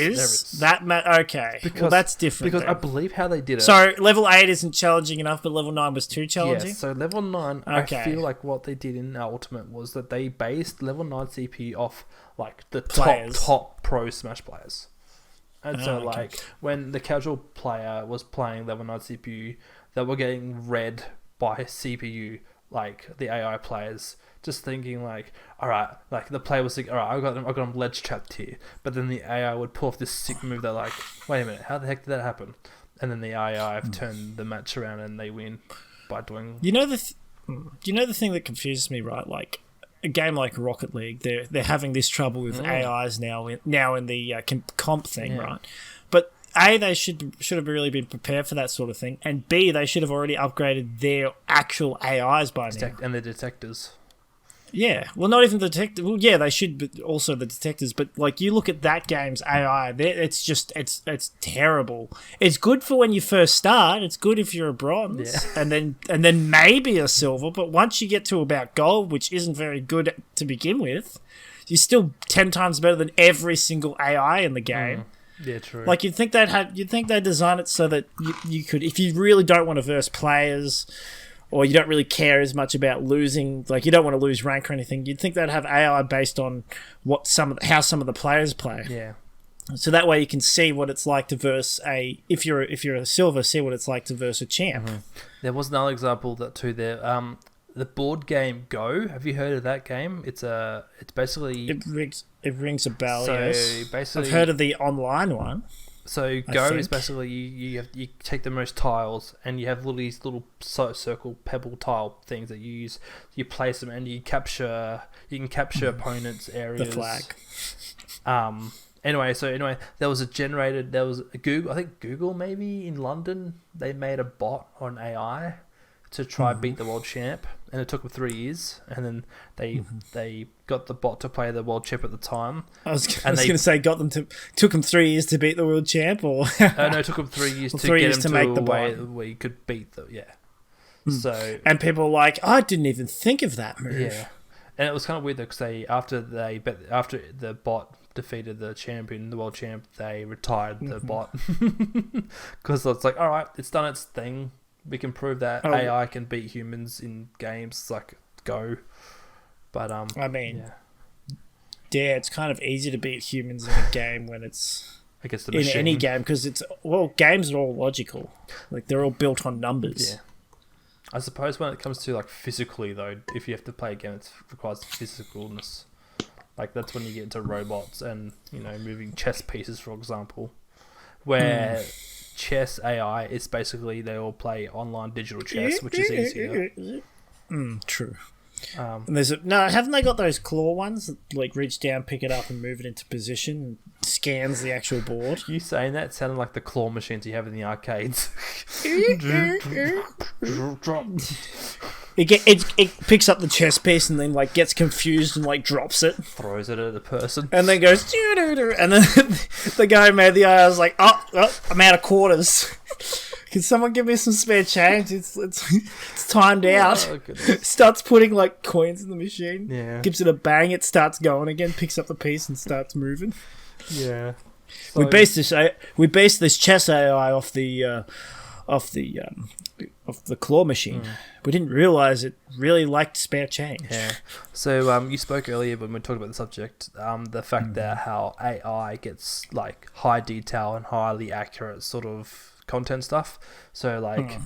There is. Okay. Because that's different. Because I believe how they did it. So level 8 isn't challenging enough, but level 9 was too challenging. Yeah. So level 9, I feel like what they did in Ultimate was that they based level 9 CPU off like the top pro Smash players. And so, when the casual player was playing level 9 CPU, they were getting read by CPU, like, the AI players, just thinking, like, alright, like, the player was like, alright, I got them ledge trapped here. But then the AI would pull off this sick move, they're like, wait a minute, how the heck did that happen? And then the AI have turned the match around and they win by doing... You know the thing that confuses me, right? Like, a game like Rocket League, they're having this trouble with AIs now in the comp thing, right? But A, they should have really been prepared for that sort of thing, and B, they should have already upgraded their actual AIs by now. And the detectors. Yeah, well, not even the detectors. Well, yeah, they should, but also the detectors. But like, you look at that game's AI, it's terrible. It's good for when you first start. It's good if you're a bronze, and then maybe a silver. But once you get to about gold, which isn't very good to begin with, you're still 10 times better than every single AI in the game. Yeah, true. Like you'd think they'd design it so that you could, if you really don't want to verse players, or you don't really care as much about losing, like you don't want to lose rank or anything, you'd think they'd have AI based on how some of the players play. Yeah. So that way you can see what it's like to verse if you're a silver, see what it's like to verse a champ. There was another example the board game Go. Have you heard of that game? It's basically it rings a bell. So yes, basically, I've heard of the online one. So Go is basically you take the most tiles and you have these little circle pebble tile things that you use. You place them and you can capture opponents' areas. The flag. Anyway, there was a Google. I think Google maybe in London they made a bot or an AI to try beat the world champ, and it took them 3 years, and then they got the bot to play the world champ at the time. I was going to say took them 3 years to beat the world champ, or no, it took them 3 years to get him to make a the way bot where you could beat So and people were like, I didn't even think of that move. Yeah, and it was kind of weird though, because after the bot defeated the champion, the world champ, they retired the bot because it's like, all right, it's done its thing. We can prove that AI can beat humans in games like Go, but I mean, it's kind of easy to beat humans in a game when it's against the in machine. any game, because games are all logical, like they're all built on numbers. Yeah, I suppose when it comes to like physically though, if you have to play a game that requires physicalness, like that's when you get into robots and moving chess pieces, for example, where. Chess AI is basically they all play online digital chess, which is easier. True. And haven't they got those claw ones that like reach down, pick it up, and move it into position, and scans the actual board? You saying that sounded like the claw machines you have in the arcades. It picks up the chess piece and then like gets confused and like drops it, throws it at the person, and then goes and then the guy who made the AI was like, oh, I'm out of quarters. Can someone give me some spare change? It's timed out. Oh, goodness. Starts putting like coins in the machine. Yeah. Gives it a bang. It starts going again. Picks up the piece and starts moving. Yeah. We based this chess AI off the claw machine. We didn't realize it really liked spare change. Yeah. So you spoke earlier when we talked about the subject, the fact that how AI gets like high detail and highly accurate sort of content stuff. So like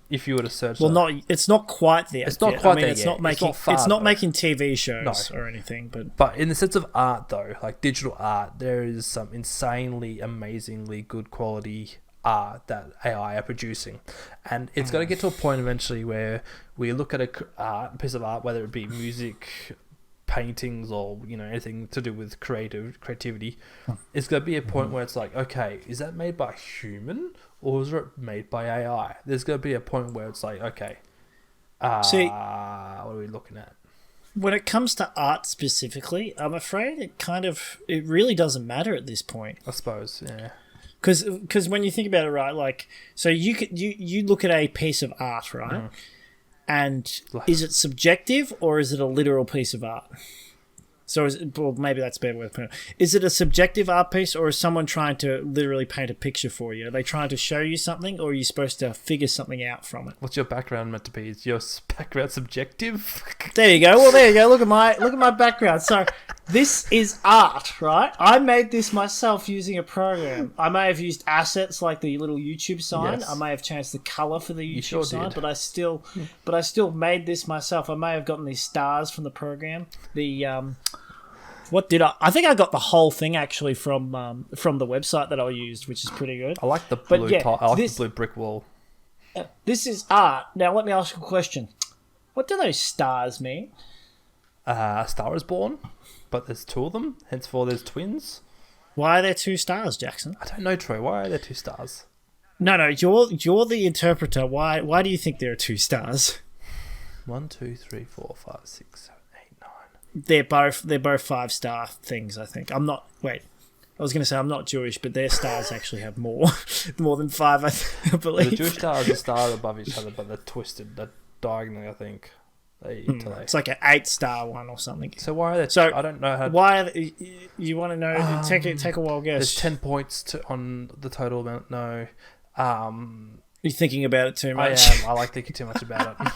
if you were to search, it's not quite there. It's not quite there. It's not making. It's not making TV shows or anything. But in the sense of art, though, like digital art, there is some insanely, amazingly good quality art that AI are producing, and it's got to get to a point eventually where we look at a piece of art, whether it be music, paintings, or anything to do with creativity. It's going to be a point where it's like, okay, is that made by a human or is it made by AI? There's going to be a point where it's like, okay, what are we looking at? When it comes to art specifically, I'm afraid it really doesn't matter at this point. I suppose, yeah. Because when you think about it, right, like, so you look at a piece of art, right, and is it subjective or is it a literal piece of art? So maybe that's a better way of putting it. Is it a subjective art piece, or is someone trying to literally paint a picture for you? Are they trying to show you something, or are you supposed to figure something out from it? What's your background meant to be? Is your background subjective? There you go. Well, there you go. Look at my background. So this is art, right? I made this myself using a program. I may have used assets like the little YouTube sign. Yes. I may have changed the color for the YouTube sign, did. but I still made this myself. I may have gotten these stars from the program. What did I think I got the whole thing actually from the website that I used, which is pretty good. I like the blue the blue brick wall. This is art. Now let me ask you a question. What do those stars mean? A star is born, but there's two of them. Henceforth, there's twins. Why are there two stars, Jackson? I don't know, Troy. Why are there two stars? No, you're the interpreter. Why do you think there are two stars? 1, 2, 3, 4, 5, 6, 7, 8, 9. They're both 5-star things, I think. I was going to say I'm not Jewish, but their stars actually have more than 5, I believe. The Jewish stars are starred above each other, but they're twisted. They're diagonally, I think. It's like an 8-star one or something. So why are they? So I don't know how. Why are they, you want to know? Take a wild guess. There's 10 points on the total amount. No. You're thinking about it too much. I am. I like thinking too much about it.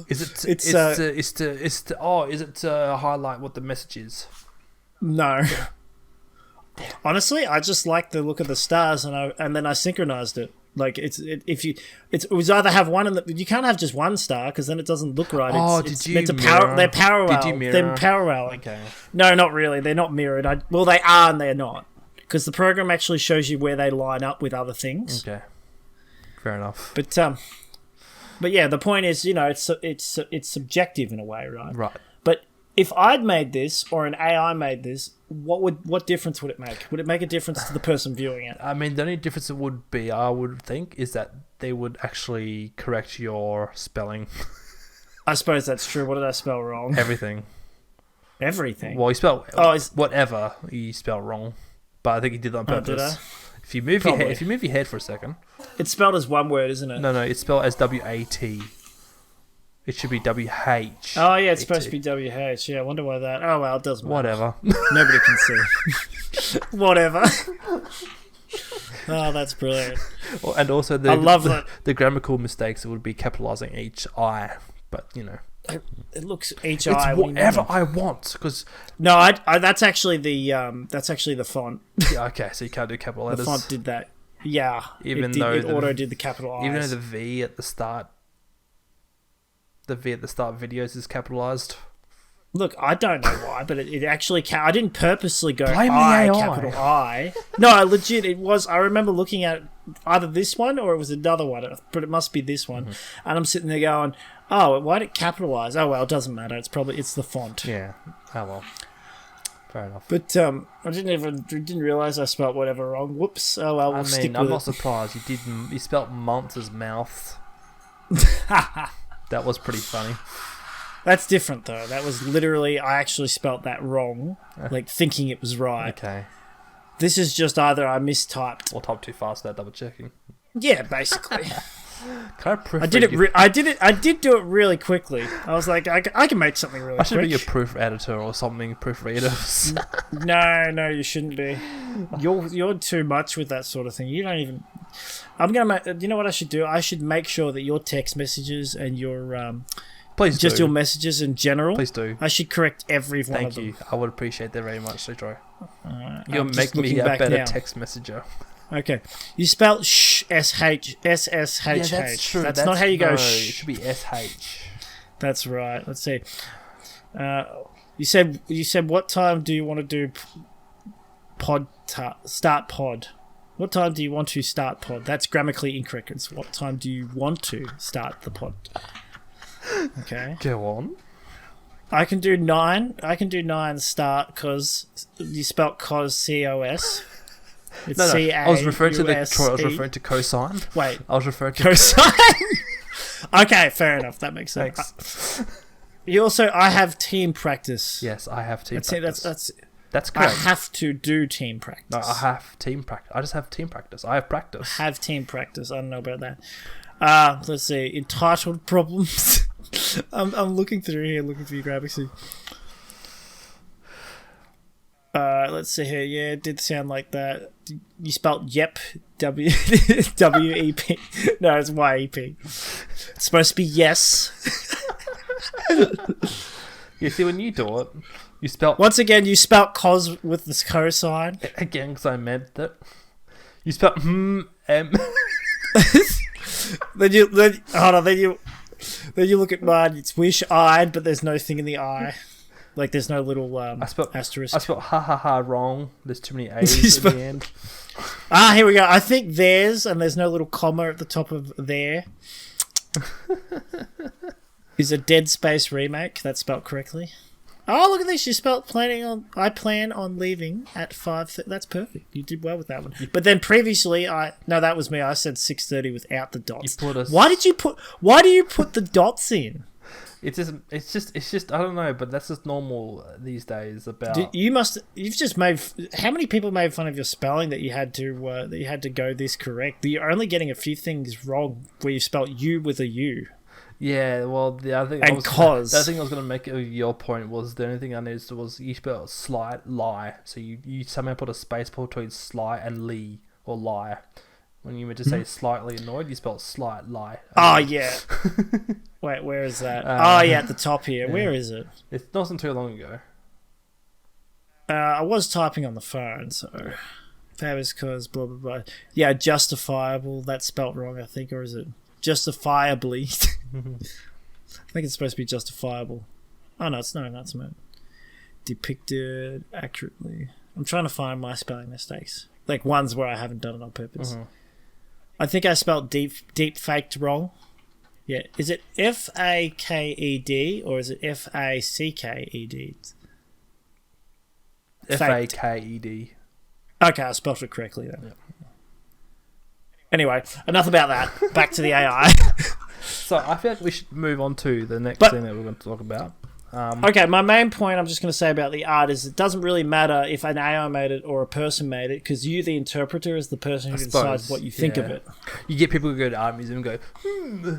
Is it to highlight what the message is? No. Honestly, I just like the look of the stars, and then I synchronized it. Like it was either have one you can't have just one star because then it doesn't look right. They're parallel. Did you mirror? They're parallel. Okay. No, not really. They're not mirrored. They are and they're not, because the program actually shows you where they line up with other things. Okay. Fair enough. But yeah, the point is, it's subjective in a way, right? Right. But if I'd made this or an AI made this, what difference would it make? Would it make a difference to the person viewing it? I mean, the only difference it would be, I would think, is that they would actually correct your spelling. I suppose that's true. What did I spell wrong? Everything. Everything? Well, you spelled whatever you spelled wrong, but I think you did that on purpose. Did I? If you move your head for a second, it's spelled as one word, isn't it? No, it's spelled as WAT. It should be WH. Oh yeah, it's supposed to be WH. Yeah, I wonder why that. Oh well, it doesn't matter. Whatever. Nobody can see. Whatever. Oh, that's brilliant. And also I love that. The grammatical mistakes, it would be capitalizing each I, but it looks HI. It's whatever I want, because no, I that's actually the font. Yeah, okay, so you can't do capital letters. The font did that. Yeah, it auto did the capital I's. Even though the V at the start videos is capitalized. Look, I don't know why, but it actually I didn't purposely go Blame I, the AI. capital I. No, legit, it was. I remember looking at either this one or it was another one, but it must be this one. Mm-hmm. And I'm sitting there going, oh, why did it capitalize? Oh, well, it doesn't matter. It's the font. Yeah. Oh, well. Fair enough. But I didn't realize I spelt whatever wrong. Whoops. Oh, well, we'll stick with I'm not surprised. You spelt months as mouth. That was pretty funny. That's different, though. That was literally, I actually spelt that wrong, like thinking it was right. Okay. This is just either I mistyped. Or typed too fast without double checking. Yeah, basically. Can I proofread? I did do it really quickly. I was like, I can make something really quick. I should be your proof editor or something, proofreaders. No, you shouldn't be. You're too much with that sort of thing. You don't even. I'm gonna make. You know what I should do? I should make sure that your text messages and your Please just do. your messages in general. Please do. I should correct every one of them. Thank you. I would appreciate that very much, Citro. You'll make me a better text messenger. Okay. You spell sh, S-H, S-S-H-H. Yeah, that's true. That's not how you go sh. It should be S-H. That's right. Let's see. You said what time do you want to do start pod? What time do you want to start pod? That's grammatically incorrect. It's what time do you want to start the pod? Okay. Go on. I can do 9. I can do 9 start because you spelt cos, C-O-S. It's No. C-A-U-S-E. I was referring to cosine. Wait. I was referring to Cosine? Okay, fair enough. That makes sense. Thanks. You also, I have team practice. Yes, I have team practice. I That's correct. have to do team practice. No, I have team practice. I just have team practice. I have practice. Have team practice. I don't know about that. Let's see. Entitled problems. I'm looking through here, looking for your graphics. Let's see here. Yeah, it did sound like that. You spelt yep. W-E-P. No, it's Y-E-P. It's supposed to be yes. You see, when you do it, you spelt... Once again, you spelt cos with this cosine. Again, because I meant that. You spelt M. Then you look at mine. It's wish-eyed, but there's no thing in the eye. Like there's no little asterisk. I spelled ha wrong. There's too many A's at the end. Here we go. I think there's no little comma at the top of there. Is a Dead Space remake. That's spelled correctly. Oh, look at this. You spelled I plan on leaving at 5:30. That's perfect. You did well with that one. But then previously, that was me. I said 6:30 without the dots. Why do you put the dots in? It's just I don't know, but that's just normal these days. You've just made. How many people made fun of your spelling that you had to go this correct? You're only getting a few things wrong where you spelt you with a U. Yeah, well, the other thing I was going to make your point was the only thing I noticed was you spelled slight lie. So you somehow put a space between sly and lee or lie. When you meant to say slightly annoyed, you spelled slight lie. Oh, yeah. Wait, where is that? Yeah, at the top here. Yeah. Where is it? It wasn't too long ago. I was typing on the phone, so... Fabulous cause, blah, blah, blah. Yeah, justifiable. That's spelt wrong, I think, or is it justifiably? I think it's supposed to be justifiable. Oh, no, it's meant. Depicted accurately. I'm trying to find my spelling mistakes. Like ones where I haven't done it on purpose. Mm-hmm. I think I spelled deep faked wrong. Yeah. Is it F-A-K-E-D or is it F-A-C-K-E-D? F-A-K-E-D. Okay, I spelled it correctly then. Yep. Anyway, enough about that. Back to the AI. So I feel like we should move on to the next thing that we're going to talk about. Okay, my main point I'm just going to say about the art is it doesn't really matter if an AI made it or a person made it, because you, the interpreter, is the person who decides what you think of it. You get people who go to art museum and go,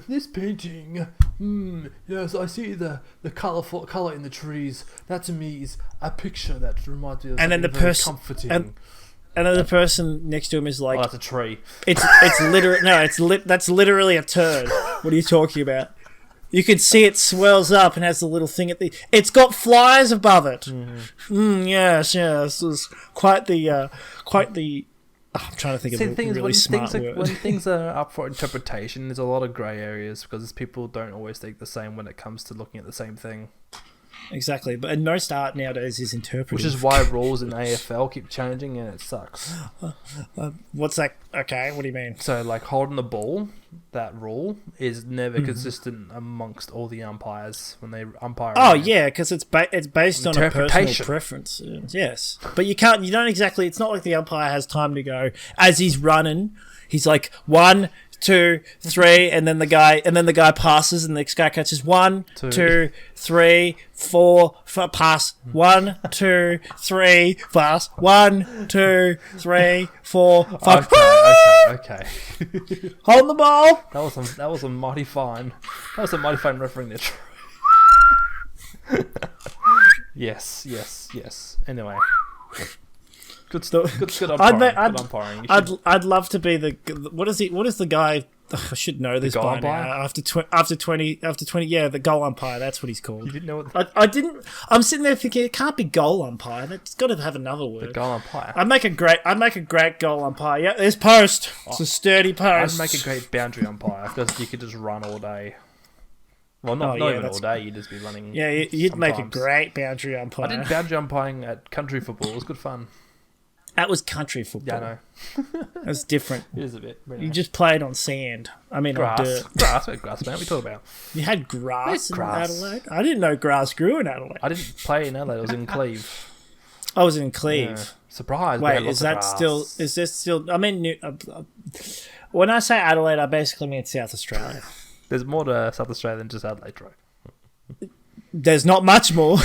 this painting, yes, I see the colour in the trees. That to me is a picture that reminds me of something very comforting. And then the person next to him is like, "Oh, that's a tree." It's literally that's literally a turd. What are you talking about? You can see it swells up and has the little thing at the. It's got flies above it. Yes. It's quite the. I'm trying to think of a really smart word. When things are up for interpretation, there's a lot of grey areas because people don't always think the same when it comes to looking at the same thing. Exactly, but most art nowadays is interpretive. Which is why rules in AFL keep changing and it sucks. What's that? Okay, what do you mean? So, like, holding the ball, that rule is never consistent amongst all the umpires when they umpire. Oh, yeah, because it's based on a personal preference. Yes. But you don't exactly, it's not like the umpire has time to go, as he's running, he's like, 1, 2, 3, and then the guy passes, and the next guy catches 1, 2, 3, 4, pass 1, 2, 3, pass 1, 2, 3, 4, 5. Okay. Hold the ball. That was a mighty fine. That was a mighty fine referring there. Yes. Anyway. Good umpiring. Good umpiring. I'd love to be the what is the guy? I should know this by now. After 20, yeah, the goal umpire. That's what he's called. You didn't know what? I didn't. I'm sitting there thinking it can't be goal umpire. It's got to have another word. The goal umpire. I'd make a great goal umpire. Yeah, there's post. It's a sturdy post. I'd make a great boundary umpire because you could just run all day. Well, not even all day. You'd just be running. Yeah, you'd make a great boundary umpire. I did boundary umpiring at country football. It was good fun. That was country football. Yeah, I know. That's different. It is a bit. Really. You just played on sand. I mean, grass. on dirt. Grass, man. What are we talking about? You had grass in Adelaide? I didn't know grass grew in Adelaide. I didn't play in Adelaide. I was in Cleve. I was in Cleve. Yeah. Surprise. Wait, is this still... I mean, when I say Adelaide, I basically mean South Australia. There's more to South Australia than just Adelaide, right? There's not much more.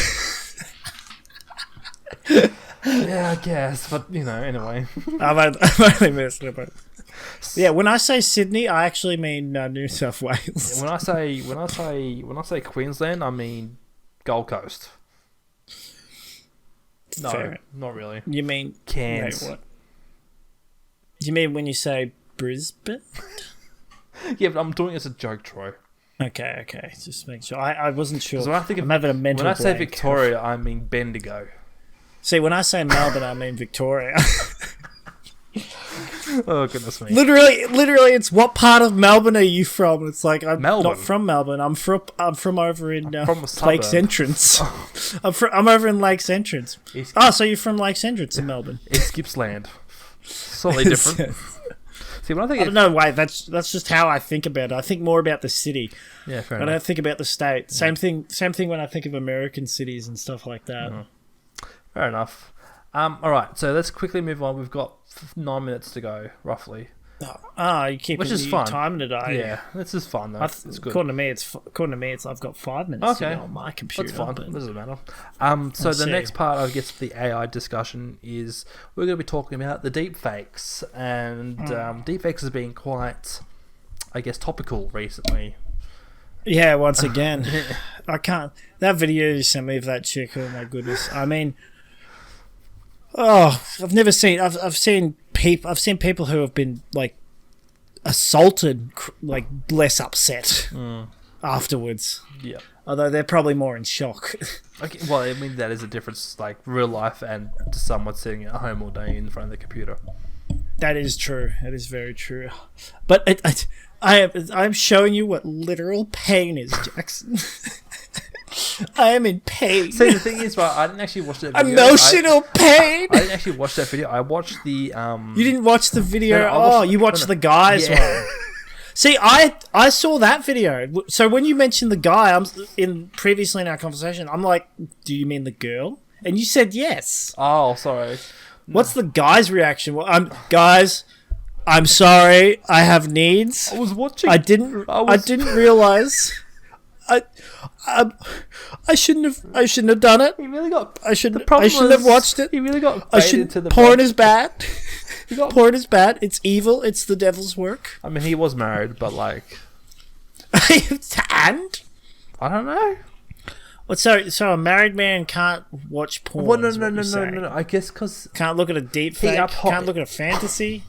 Yeah, I guess, but anyway. I'm only messing about. Yeah, when I say Sydney, I actually mean New South Wales. When I say Queensland, I mean Gold Coast. No, Fair. Not really. You mean Cairns? Wait, what? You mean when you say Brisbane? Yeah, but I'm doing it as a joke, Troy. Okay. Just make sure. I wasn't sure. When I think I'm having a mental when I say blank. Victoria, I mean Bendigo. See, when I say Melbourne, I mean Victoria. Oh, goodness me. Literally, it's what part of Melbourne are you from? It's like, I'm Melbourne. not from Melbourne. I'm from over in from a Lakes Entrance. I'm over in Lakes Entrance. So you're from Lakes Entrance in Melbourne. It's Gippsland. Slightly different. See, when I don't know. Wait, that's just how I think about it. I think more about the city. Yeah, fair I enough. don't think about the state. Same thing when I think of American cities and stuff like that. Mm-hmm. Fair enough. All right, so let's quickly move on. We've got 9 minutes to go, roughly. You keep Which is fun. timing it, Yeah, this is fun though. It's good. According to me, I've got 5 minutes to go on my computer. That's fine. But Doesn't matter. So the next part, I guess, of the AI discussion is we're going to be talking about the deepfakes, and deepfakes has been quite, I guess, topical recently. Yeah, once again, I can't. That video you sent me of that chick. Oh my goodness! I mean, I've never seen. I've seen people who have been like assaulted, like less upset afterwards. Yeah. Although they're probably more in shock. Okay, well, I mean that is a difference, like real life and someone sitting at home all day in front of the computer. That is true. That is very true. But I'm showing you what literal pain is, Jackson. I am in pain. See, the thing is, right, I didn't actually watch that video. Emotional pain. I didn't actually watch that video. I watched the You didn't watch the video? No, you watched the guy's one. See, I saw that video. So when you mentioned the guy, previously in our conversation, I'm like, do you mean the girl? And you said yes. Oh, sorry. What's the guy's reaction? Well, guys, I'm sorry. I have needs. I was watching. I didn't realize. I shouldn't have done it. He really got. I shouldn't have watched it. He really got. Porn is bad. Porn is bad. It's evil. It's the devil's work. I mean, he was married, but like. And I don't know. Well, so a married man can't watch porn. Well, no. I guess because can't look at a deep fake. Can't look at a fantasy.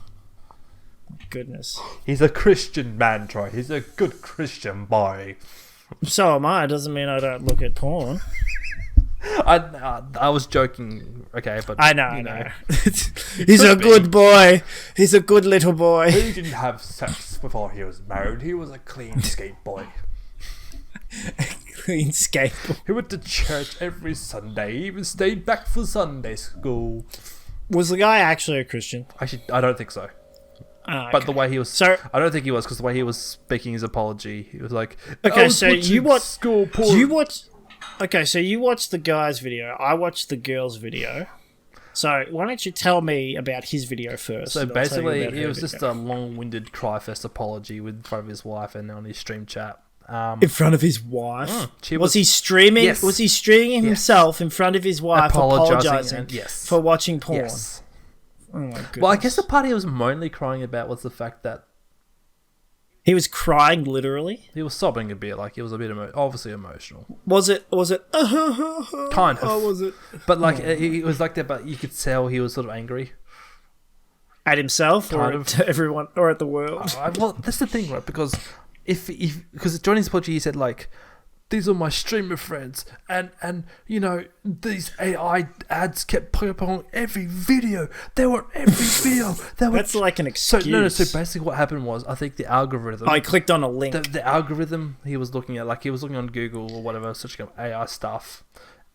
Goodness. He's a Christian man, Troy. He's a good Christian boy. So am I. Doesn't mean I don't look at porn. I was joking. Okay, but I know. He's a good boy. He's a good little boy. He didn't have sex before he was married. He was a clean skate boy. Clean skate boy. He went to church every Sunday. He even stayed back for Sunday school. Was the guy actually a Christian? Actually, I don't think so. Okay. But the way he was, I don't think he was, because the way he was speaking his apology, he was like, "Okay, so you watch porn. Okay, so you watched the guy's video. I watched the girl's video. So why don't you tell me about his video first? So and I'll tell you basically, about it her was just video. a long-winded cry-fest apology in front of his wife and on his stream chat. In front of his wife. She Was he streaming? Yes. Was he streaming himself in front of his wife, apologizing and- yes. for watching porn? Yes. Oh my goodness. Well, I guess the part he was mainly crying about was the fact that He was crying literally. he was sobbing a bit. Like, it was a bit obviously emotional. Was it? Kind of. Oh, was it? But, like, it was like that, but you could tell he was sort of angry. At himself, Kind or of. at everyone, or at the world? Well, that's the thing, right? Because because during his apology, he said, like, these are my streamer friends, and you know, these AI ads kept popping up on every video. They were on every video. They were That's like an excuse. So basically, what happened was, I think the algorithm. I clicked on a link. The algorithm he was looking at, like, he was looking on Google or whatever, searching up AI stuff,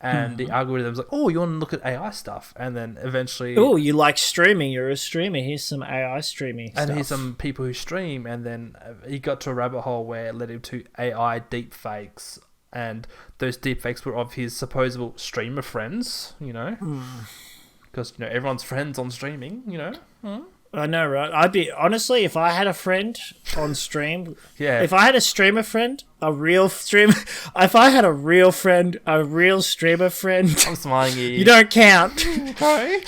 and the algorithm's like, oh, you want to look at AI stuff, and then eventually, Oh, you like streaming? You're a streamer. Here's some AI streaming and stuff. here's some people who stream, and then he got to a rabbit hole where it led him to AI deepfakes, and those deepfakes were of his supposed streamer friends, you know, because you know everyone's friends on streaming, you know. I know, right? I'd be honestly, if I had a friend on stream, Yeah. If I had a streamer friend, a real streamer, if I had a real friend, a real streamer friend, I'm smiling at you. you don't count.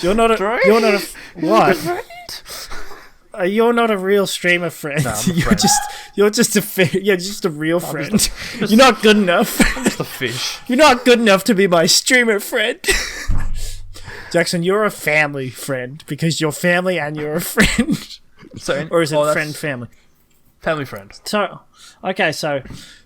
You're not a. Dre? You're not a. What? Right? You're not a real streamer friend. No, I'm a you're friend. you're just a real friend. just- You're not good enough. Just a fish. You're not good enough to be my streamer friend. Jackson, you're a family friend because you're family and you're a friend. So, Or is it that's friend family? family friend? So, okay, so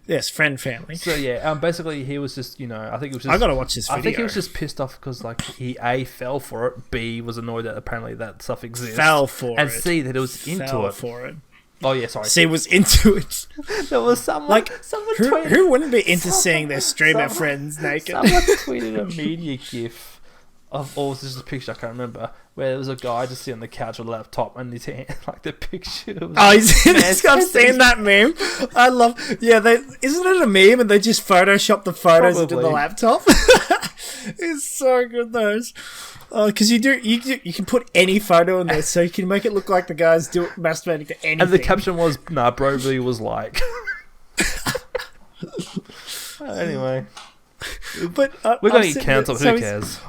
yes, friend family. So yeah, basically he was just, you know, I think it was just. I gotta watch this video. I think he was just pissed off because, like, he A, fell for it, B, was annoyed that apparently that stuff exists, Fell for and it. C, that it was into Fell it. for it. Oh yeah, sorry. C was into it. There was someone, Like, someone Who, tweeted, who wouldn't be into seeing their streamer someone- friends naked? someone tweeted a media gif of, or was this just a picture, I can't remember, where there was a guy just sitting on the couch with a laptop and his hand, like the picture was. Oh, I've seen that meme. I love. Yeah, isn't it a meme? And they just Photoshop the photos into the Probably. laptop. It's so good, those. Because you can put any photo in there, so you can make it look like the guy's masturbating to anything. And the caption was, "Nah, bro really was like." Anyway, But we're gonna I'm get sitting cancelled. there- Who so cares?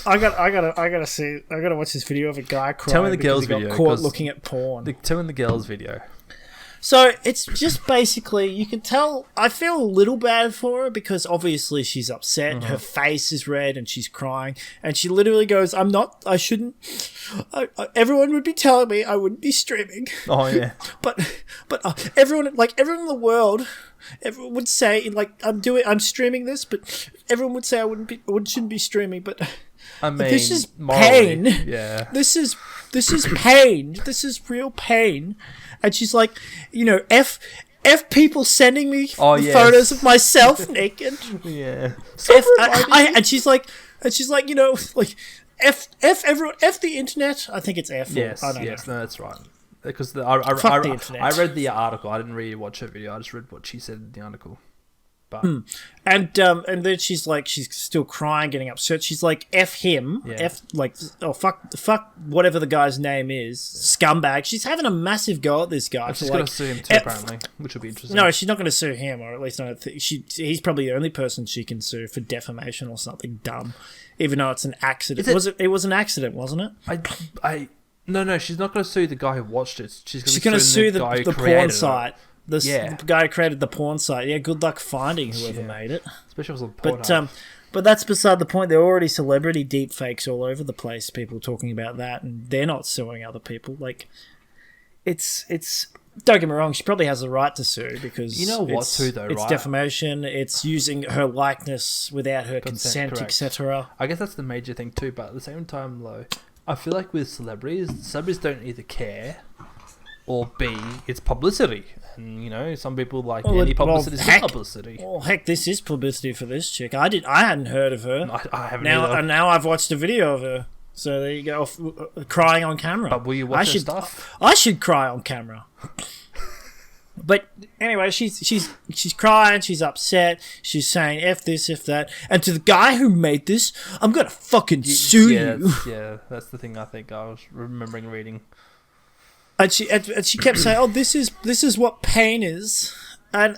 I gotta watch this video of a guy crying. Tell me the because girls' he got video, caught 'cause looking at porn. Tell me the girls' video. So it's just basically, you can tell, I feel a little bad for her because obviously she's upset, her face is red and she's crying, and she literally goes, everyone would be telling me I wouldn't be streaming, Oh yeah. but everyone in the world, everyone would say, like, I'm streaming this, but everyone would say I shouldn't be streaming, but I mean, this is morally, pain. Yeah. This is pain. This is real pain. And she's like, you know, F people sending me Yes. photos of myself naked. Yeah. And she's like, you know, like F everyone, F the internet. I think it's F. Yes. I don't Yes. know. No, that's right. Because Fuck the internet. I read the article. I didn't really watch her video. I just read what she said in the article. But And then she's like, she's still crying, getting upset. She's like, F him, Yeah. fuck whatever the guy's name is, scumbag. She's having a massive go at this guy. she's for, going like, to sue him too, apparently, which will be interesting. No, she's not going to sue him, or at least I don't think he's probably the only person she can sue for defamation or something dumb, even though it's an accident. It was an accident, wasn't it? No, she's not going to sue the guy who watched it. She's going to sue the guy who the created porn it. site. The Yeah. guy who created the porn site. Yeah, good luck finding whoever made it. Especially if it was on But Pornhub. but that's beside the point. There are already celebrity deepfakes all over the place. People talking about that, and they're not suing other people. Like, it's. Don't get me wrong. She probably has the right to sue because You know what too, though, it's right? defamation. It's using her likeness without her consent, correct. etc. I guess that's the major thing too, but at the same time, though, I feel like with celebrities don't either care, or B, it's publicity. And, you know, some people like any publicity is good publicity. Well, heck, this is publicity for this chick. I hadn't heard of her. I haven't Now, either. and now I've watched a video of her. So there you go, crying on camera. But will you watch her stuff? I should cry on camera. But anyway, she's crying, she's upset, she's saying F this, F that, and to the guy who made this, I'm gonna fucking sue you. That's the thing I think I was remembering reading. And she kept saying, "Oh, this is what pain is." And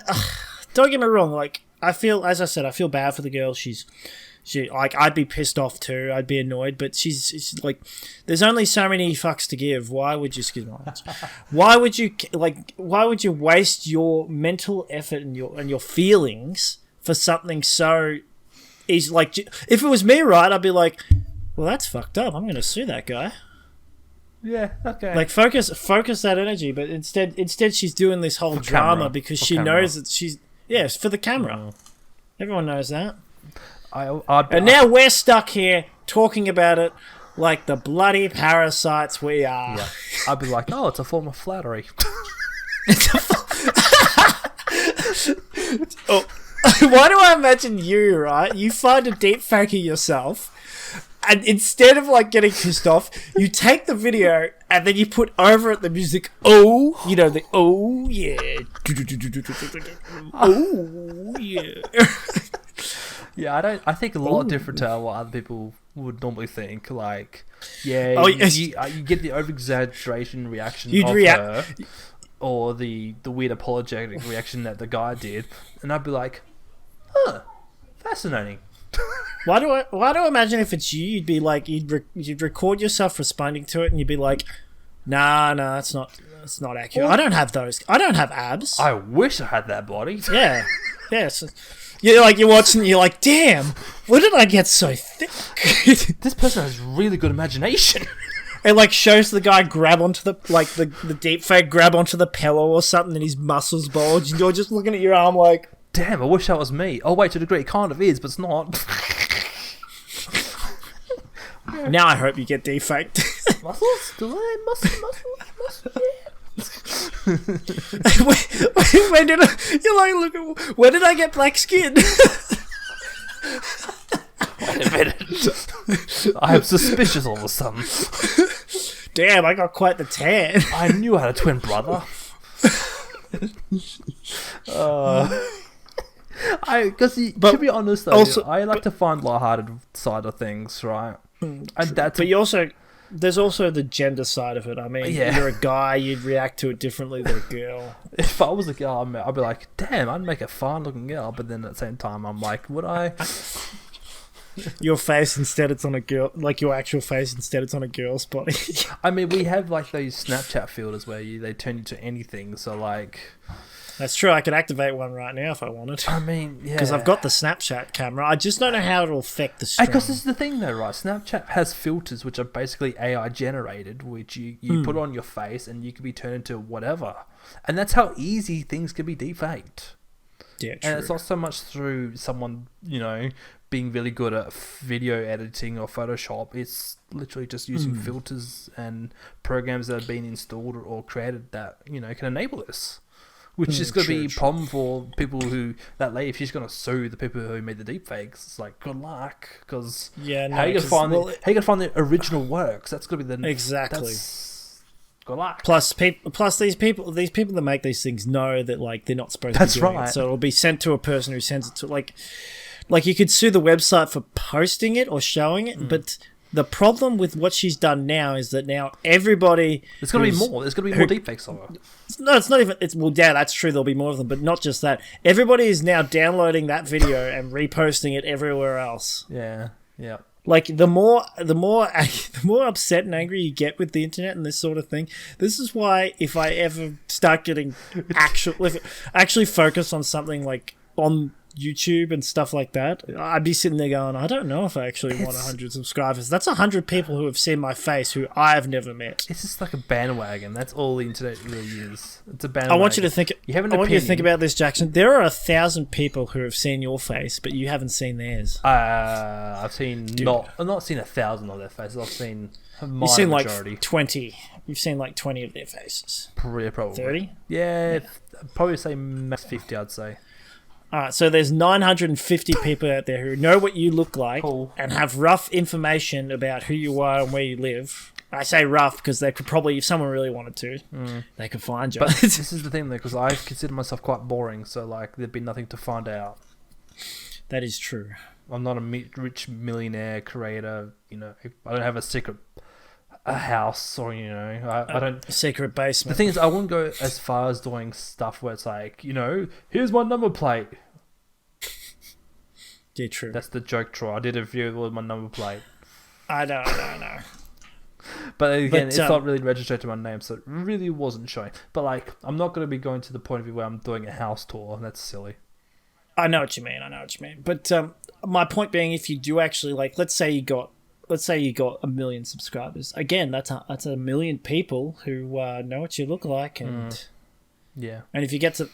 don't get me wrong, like I feel bad for the girl. She like I'd be pissed off too. I'd be annoyed, but she's like, there's only so many fucks to give. Why would you why would you waste your mental effort and your feelings for something so easy? Like, if it was me, right, I'd be like, well, that's fucked up. I'm going to sue that guy. Yeah, okay. Like, focus that energy, but instead she's doing this whole drama because she knows that she's it's for the camera. Everyone knows that. Now we're stuck here talking about it like the bloody parasites we are. Yeah. I'd be like, oh, it's a form of flattery. Why do I imagine you, right? You find a deep fake of yourself, and instead of like getting pissed off, you take the video and then you put over it the music. Oh, you know, the oh yeah, oh yeah. Yeah, I think a lot different to what other people would normally think. Like, you get the over-exaggeration reaction her, or the weird apologetic reaction that the guy did, and I'd be like, huh, fascinating. Why do I imagine if it's you, you'd be like, you'd record yourself responding to it, and you'd be like, nah, it's not accurate. Well, I don't have those. I don't have abs. I wish I had that body. Yeah. Yes. You're watching, you're like, damn, where did I get so thick? This person has really good imagination. It like shows the guy grab onto the deep fake grab onto the pillow or something and his muscles bulge and you're just looking at your arm like, damn, I wish that was me. Oh wait, to a degree it kind of is, but it's not. Now I hope you get defaked. Muscles? Do I? Muscle? When did where did I get black skin? Wait a minute. I am suspicious all of a sudden. Damn, I got quite the tan. I knew I had a twin brother. To be honest though, also, I like to find lighthearted side of things, right? And that's. But there's also the gender side of it. I mean, you're a guy, you'd react to it differently than a girl. If I was a girl, I'd be like, damn, I'd make a fine-looking girl. But then at the same time, I'm like, would I? Your face instead it's on a girl, like your actual face instead it's on a girl's body. I mean, we have like those Snapchat filters where they turn you to anything. So like. That's true. I could activate one right now if I wanted. I mean, yeah. Because I've got the Snapchat camera. I just don't know how it'll affect the stream. Because this is the thing though, right? Snapchat has filters which are basically AI generated, which you put on your face and you can be turned into whatever. And that's how easy things can be defaked. Yeah, true. And it's not so much through someone, being really good at video editing or Photoshop. It's literally just using filters and programs that have been installed or created that, can enable this. Which is going to be a problem for people if she's going to sue the people who made the deepfakes. It's like, good luck, because how you going to find the original works? That's going to be exactly. Good luck. Plus these people that make these things know that like they're not supposed to be doing it, so it'll be sent to a person who sends it to like you could sue the website for posting it or showing it, but. The problem with what she's done now is that now everybody... There's going to be more. There's going to be more deepfakes of her. No, it's not even... that's true. There'll be more of them, but not just that. Everybody is now downloading that video and reposting it everywhere else. Yeah. Like, the more upset and angry you get with the internet and this sort of thing, this is why if I ever start getting actually focus on something like on YouTube and stuff like that, I'd be sitting there going, I don't know if I actually want 100 subscribers. That's 100 people who have seen my face who I've never met. It's just like a bandwagon. That's all the internet really is. It's a bandwagon. I want you to think about this, Jackson. There are 1,000 people who have seen your face, but you haven't seen theirs. I've not seen 1,000 of their faces. I've seen You've seen majority. Like 20. You've seen like 20 of their faces. Probably. 30? Yeah. Probably say max 50, I'd say. Alright, so there's 950 people out there who know what you look like and have rough information about who you are and where you live. I say rough because they could probably, if someone really wanted to, they could find you. But this is the thing, though, because I consider myself quite boring, so like there'd be nothing to find out. That is true. I'm not a rich millionaire creator. You know, I don't have a house, or you know, I don't. A secret basement. The thing is, I wouldn't go as far as doing stuff where it's like, you know, here's my number plate. Yeah, true. That's the joke, Troy. I did a video with my number plate. I know. But again, it's not really registered to my name, so it really wasn't showing. But like, I'm not going to be going to the point of view where I'm doing a house tour, and that's silly. I know what you mean. But my point being, if you do actually like, let's say you got 1 million subscribers. Again, that's a million people who know what you look like, and yeah. And if you get to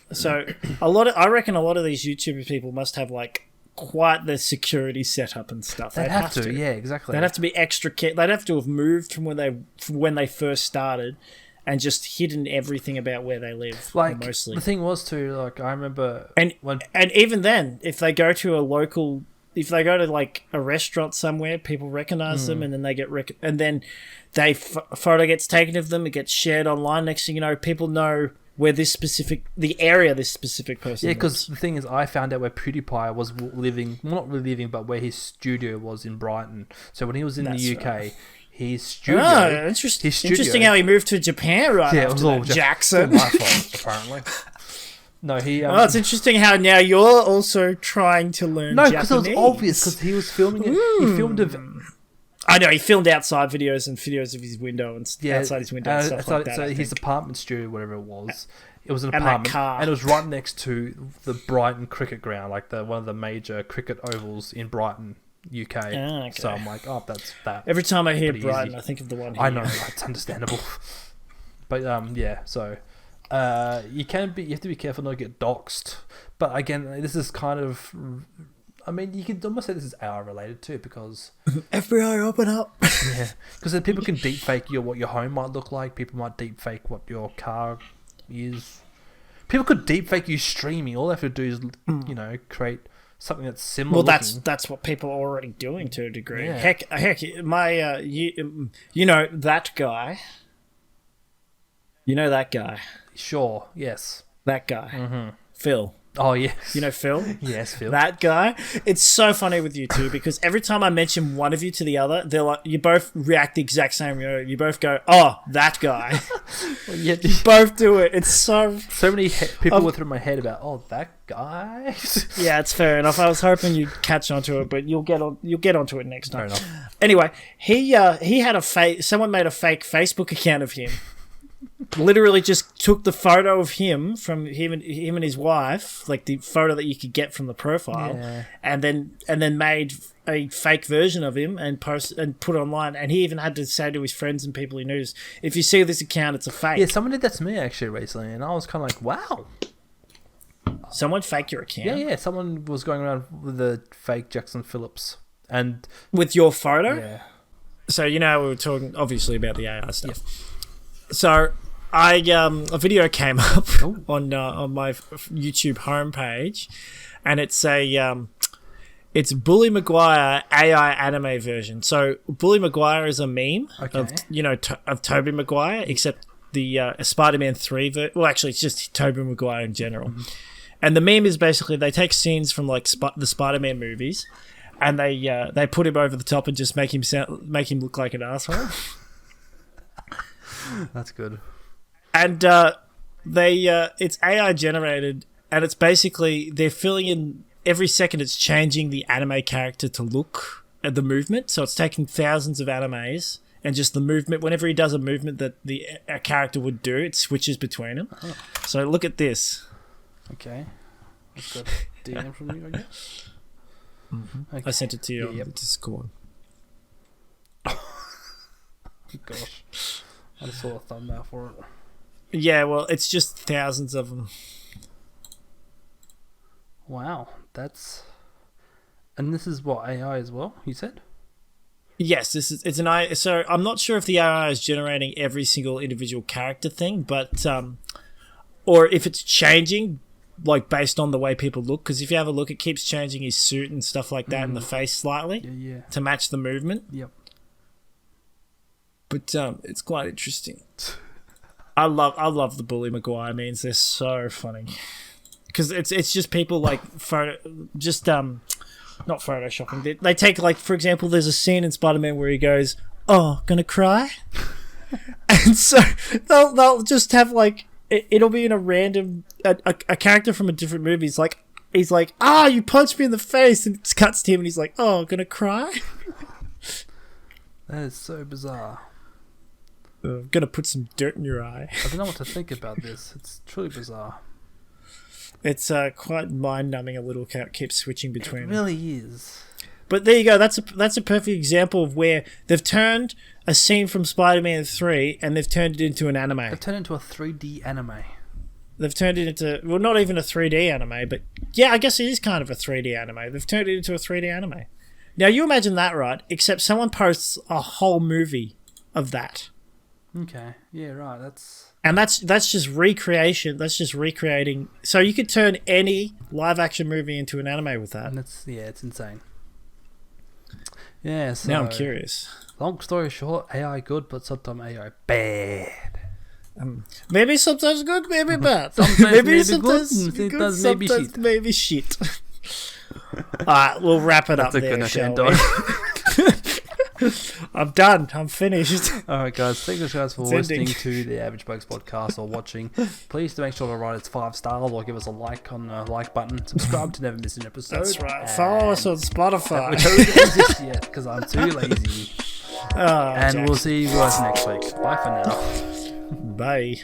I reckon a lot of these YouTuber people must have like quite the security setup and stuff. They'd have to. Yeah, exactly. They'd have to be extra they'd have to have moved from when they first started, and just hidden everything about where they live. Like, mostly. The thing was too, like, I remember and even then, if they go to like a restaurant somewhere, people recognize them, and then they get and then photo gets taken of them, it gets shared online. Next thing you know, people know where this specific person. Yeah, because the thing is, I found out where PewDiePie was living, well, not really living, but where his studio was in Brighton. So when he was in the UK. Right. His studio. Oh, interesting how he moved to Japan right after it was all that, Jackson. It was all my fault, apparently. No, he. It's interesting how now you're also trying to learn Japanese. No, because it was obvious, because he was filming it. He filmed it. I know, he filmed outside videos and videos of his window and outside his window and stuff like that. So his apartment studio, whatever it was, it was an apartment, and it was right next to the Brighton cricket ground, like one of the major cricket ovals in Brighton. UK. Okay. So I'm like, that's that. Every time I hear Brighton, easy. I think of the one here. I know, it's understandable. But yeah, so you have to be careful not to get doxxed. But again, this is kind of, I mean, you could almost say this is AR related too, because FBI, open up. Yeah, because people can deepfake what your home might look like. People might deepfake what your car is. People could deepfake you streaming. All they have to do is, create something that's similar. Well, that's what people are already doing to a degree. Yeah. Heck, my you know that guy. You know that guy. Sure. Yes. That guy. Phil. Oh, yes. You know Phil? Yes, Phil. That guy. It's so funny with you two, because every time I mention one of you to the other, they're like, you both react the exact same way. You both go, oh, that guy. You both do it. It's so many people were through my head about, that guy. Yeah, it's fair enough. I was hoping you'd catch onto it, but you'll get onto it next time. Fair enough. Anyway, he had someone made a fake Facebook account of him. Literally just took the photo of him from him and his wife, like the photo that you could get from the profile, and then made a fake version of him and put it online. And he even had to say to his friends and people he knew, if you see this account, it's a fake. Yeah, someone did that to me actually recently, and I was kind of like, wow. Someone faked your account? Yeah. Someone was going around with a fake Jackson Phillips and with your photo. Yeah. So we were talking obviously about the AI stuff. Yeah. So a video came up on my YouTube homepage, and it's Bully Maguire AI anime version. So Bully Maguire is a meme of Tobey Maguire, except the Spider-Man 3 well, actually it's just Tobey Maguire in general. Mm-hmm. And the meme is basically they take scenes from like the Spider-Man movies, and they put him over the top and just make him look like an asshole. That's good. And it's AI generated, and it's basically they're filling in every second. It's changing the anime character to look at the movement. So it's taking thousands of animes and just the movement. Whenever he does a movement that a character would do, it switches between them. Oh. So look at this. Okay, I've got a DM from you, I guess. Mm-hmm. Okay. I sent it to you on Discord. Gosh, I just saw a thumbnail for it. Yeah, well, it's just thousands of them. Wow, and this is what AI as well, you said? Yes, it's an AI. So I'm not sure if the AI is generating every single individual character thing, but or if it's changing, like based on the way people look. Because if you have a look, it keeps changing his suit and stuff like that, and the face slightly, to match the movement. Yep. But it's quite interesting. I love the Bully Maguire memes. They're so funny because it's just people like not photoshopping. They take, like, for example, there's a scene in Spider-Man where he goes, "Oh, gonna cry," and so they'll just have like it'll be in a random a character from a different movie. He's like, "Ah, you punched me in the face," and it cuts to him, and he's like, "Oh, gonna cry." That is so bizarre. I'm gonna put some dirt in your eye. I don't know what to think about this. It's truly bizarre. It's quite mind-numbing. A little cat keeps switching between. It really is. But there you go. That's a perfect example of where they've turned a scene from Spider-Man 3 and they've turned it into an anime. They've turned it into a 3D anime. They've turned it into, well, not even a 3D anime, but yeah, I guess it is kind of a 3D anime. They've turned it into a 3D anime. Now you imagine that, right? Except someone posts a whole movie of that. Okay. Yeah. Right. And that's just recreation. That's just recreating. So you could turn any live action movie into an anime with that. And it's insane. Yeah. So now I'm curious. Long story short, AI good, but sometimes AI bad. Maybe sometimes good, maybe bad. Sometimes sometimes good, sometimes maybe shit. Alright, we'll wrap it up there, shall we? I'm done. I'm finished. Alright, guys. Thank you guys for listening to the Average Blokes podcast or watching. Please do make sure to write us 5 stars or give us a like on the like button. Subscribe to never miss an episode. That's right. Follow us on Spotify. We don't exist yet because I'm too lazy. And Jack. we'll see you guys next week. Bye for now. Bye.